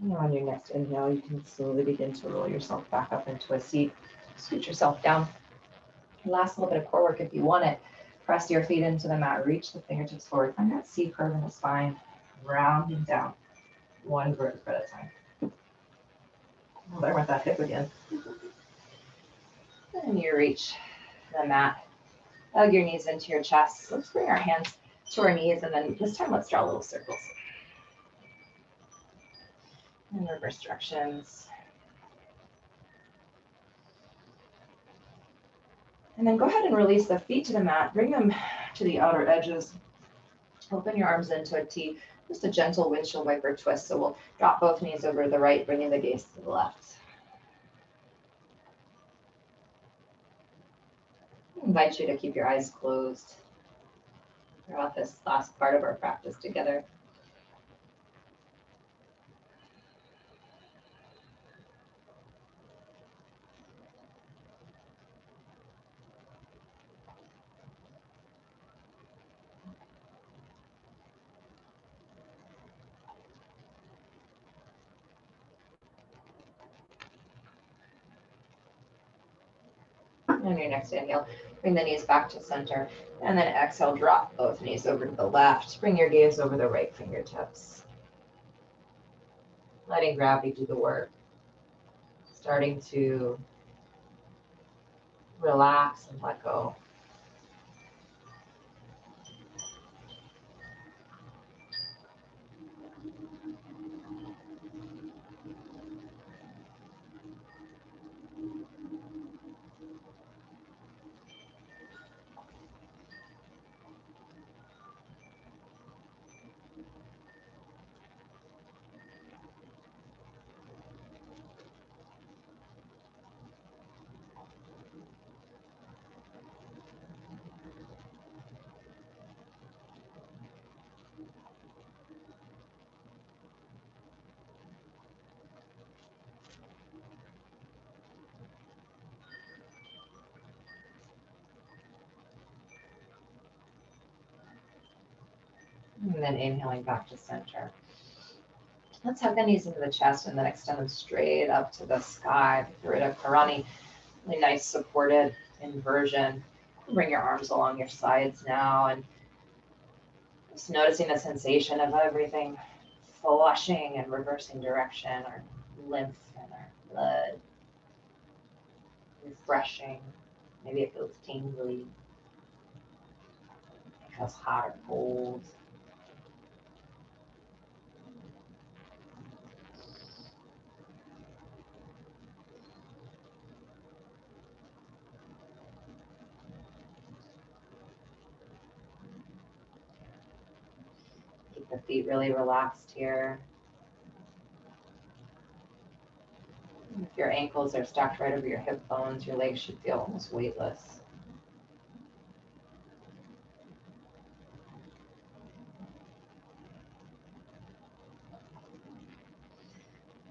And on your next inhale, you can slowly begin to roll yourself back up into a seat. Scoot yourself down. Last little bit of core work if you want it. Press your feet into the mat, reach the fingertips forward. Find that C curve in the spine, rounding down, one vertebra at a time. Oh, there went that hip again. And you reach the mat. Hug your knees into your chest. Let's bring our hands to our knees, and then this time let's draw little circles. And reverse directions. And then go ahead and release the feet to the mat. Bring them to the outer edges. Open your arms into a T. Just a gentle windshield wiper twist. So we'll drop both knees over to the right, bringing the gaze to the left. I invite you to keep your eyes closed throughout this last part of our practice together. On your next inhale, bring the knees back to center, and then exhale, drop both knees over to the left. Bring your gaze over the right fingertips. Letting gravity do the work. Starting to relax and let go. And then inhaling back to center. Let's hug the knees into the chest and then extend them straight up to the sky. Paritta Karani. Really nice supported inversion. Bring your arms along your sides now and just noticing the sensation of everything flushing and reversing direction, our lymph and our blood. Refreshing. Maybe it feels tingly. It feels hot or cold. The feet really relaxed here. If your ankles are stacked right over your hip bones, your legs should feel almost weightless.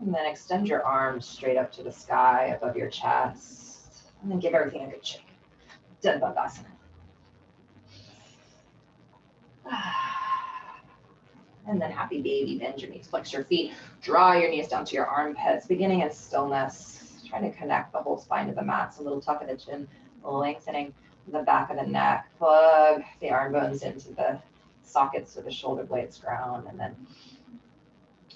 And then extend your arms straight up to the sky above your chest. And then give everything a good shake. Dead bug asana. And then happy baby, bend your knees, flex your feet, draw your knees down to your armpits, beginning in stillness, trying to connect the whole spine to the mat. So a little tuck of the chin, lengthening the back of the neck, plug the arm bones into the sockets so the shoulder blades ground, and then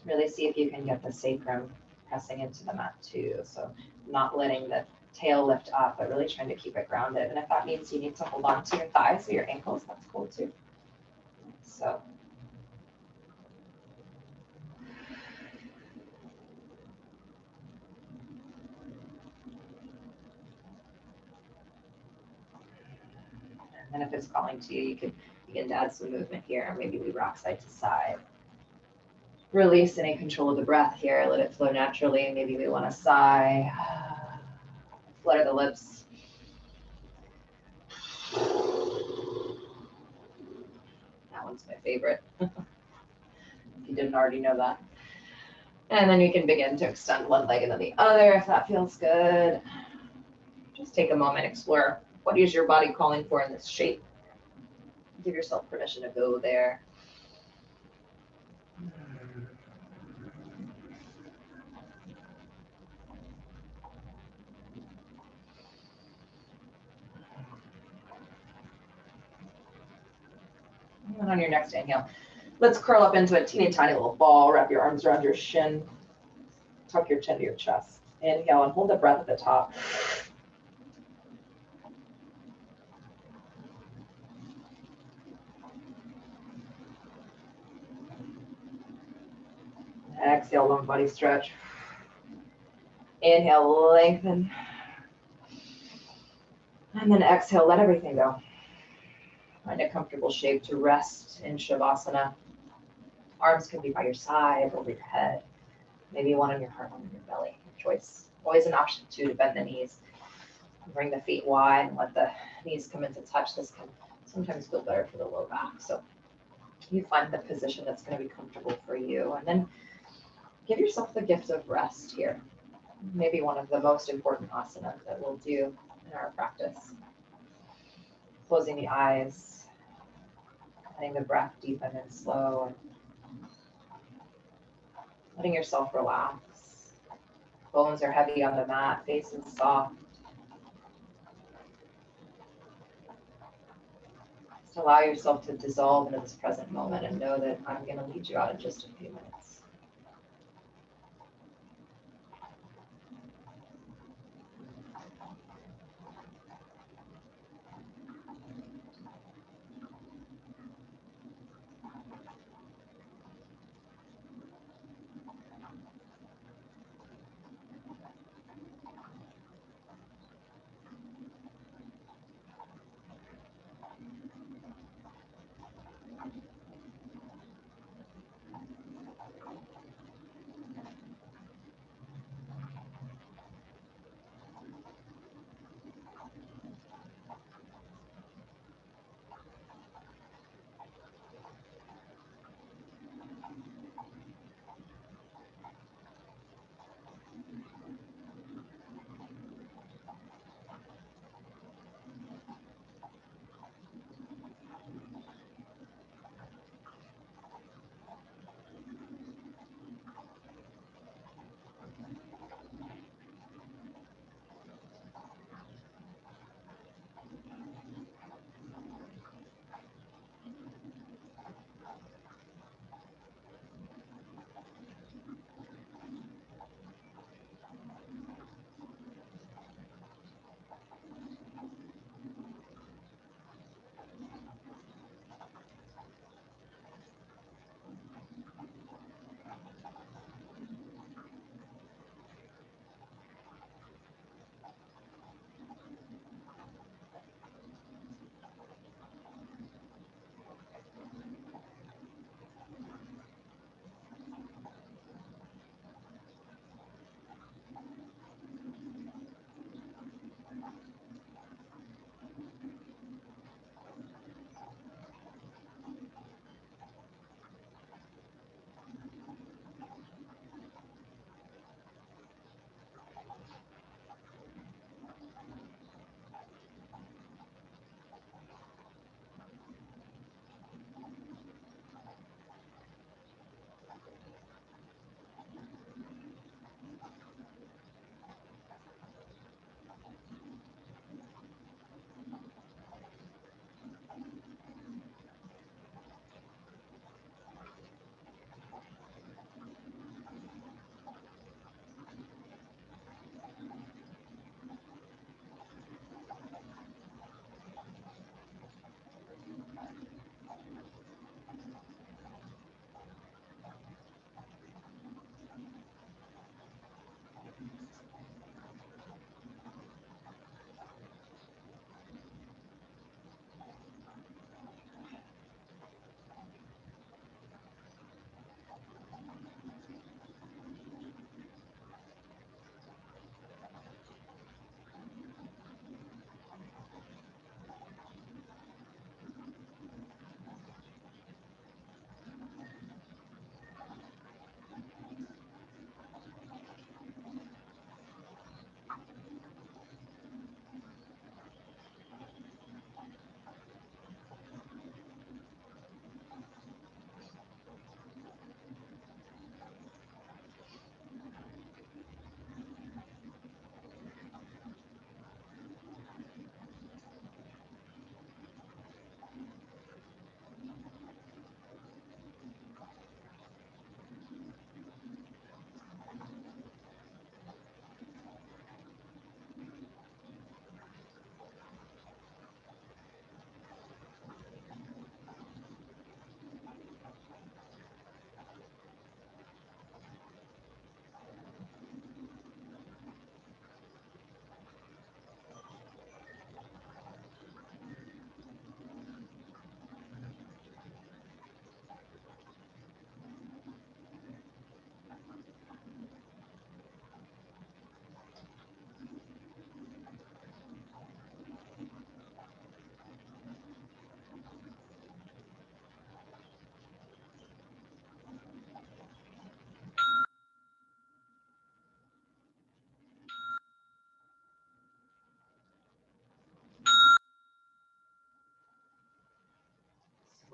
really see if you can get the sacrum pressing into the mat too. So not letting the tail lift up, but really trying to keep it grounded. And if that means you need to hold on to your thighs or your ankles, that's cool too. So and if it's calling to you, you can begin to add some movement here. Maybe we rock side to side. Release any control of the breath here. Let it flow naturally. Maybe we want to sigh. Flutter the lips. That one's my favorite. If you didn't already know that. And then you can begin to extend one leg and then the other if that feels good. Just take a moment, explore what is your body calling for in this shape. Give yourself permission to go there. And on your next inhale, let's curl up into a teeny tiny little ball. Wrap your arms around your shin. Tuck your chin to your chest. Inhale and hold the breath at the top. Exhale, long body stretch. Inhale, lengthen. And then exhale, let everything go. Find a comfortable shape to rest in Shavasana. Arms can be by your side, over your head. Maybe one on your heart, one on your belly. Your choice. Always an option too to bend the knees. Bring the feet wide and let the knees come into touch. This can sometimes feel better for the low back. So you find the position that's going to be comfortable for you. And then give yourself the gift of rest here. Maybe one of the most important asanas that we'll do in our practice. Closing the eyes, letting the breath deepen and slow, and letting yourself relax. Bones are heavy on the mat, face is soft. Just allow yourself to dissolve into this present moment and know that I'm going to lead you out in just a few minutes.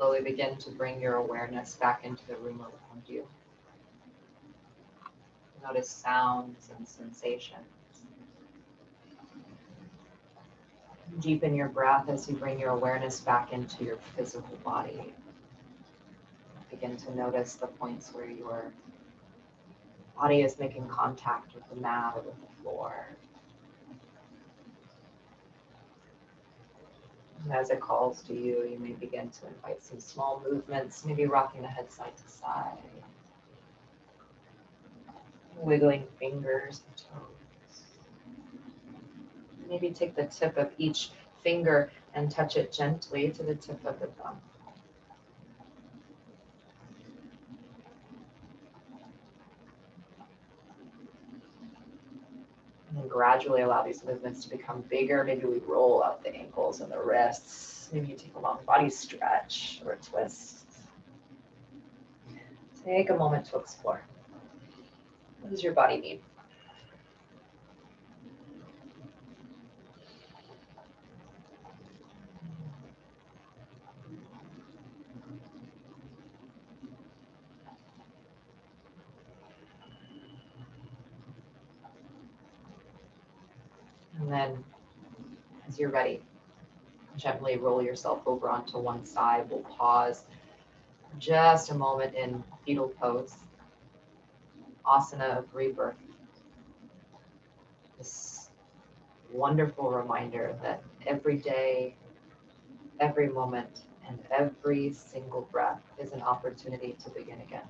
Slowly begin to bring your awareness back into the room around you. Notice sounds and sensations. Deepen your breath as you bring your awareness back into your physical body. Begin to notice the points where your body is making contact with the mat or with the floor. And as it calls to you, you may begin to invite some small movements, maybe rocking the head side to side, wiggling fingers and toes. Maybe take the tip of each finger and touch it gently to the tip of the thumb. And then gradually allow these movements to become bigger. Maybe we roll out the ankles and the wrists. Maybe you take a long body stretch or a twist. Take a moment to explore. What does your body need? And then, as you're ready, gently roll yourself over onto one side. We'll pause for just a moment in fetal pose, asana of rebirth. This wonderful reminder that every day, every moment, and every single breath is an opportunity to begin again.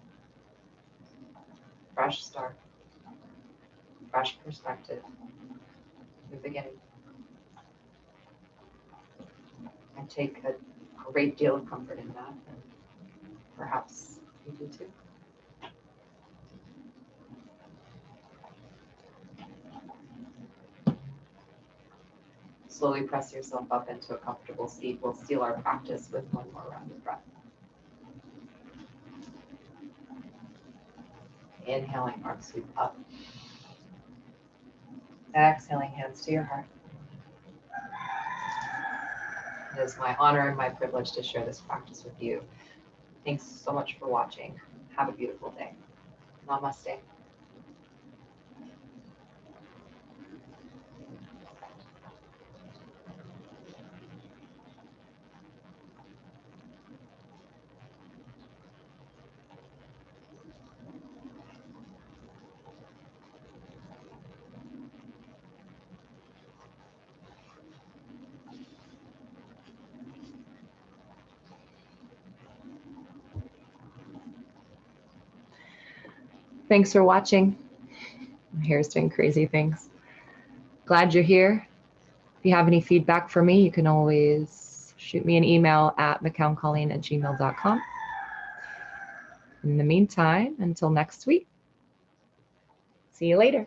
Fresh start, fresh perspective, new beginning. I take a great deal of comfort in that, and perhaps you do too. Slowly press yourself up into a comfortable seat. We'll seal our practice with one more round of breath. Inhaling, arms sweep up. Exhaling, hands to your heart. It is my honor and my privilege to share this practice with you. Thanks so much for watching. Have a beautiful day. Namaste. Thanks for watching. My hair's doing crazy things. Glad you're here. If you have any feedback for me, you can always shoot me an email at mccowncolleen@gmail.com. In the meantime, until next week, see you later.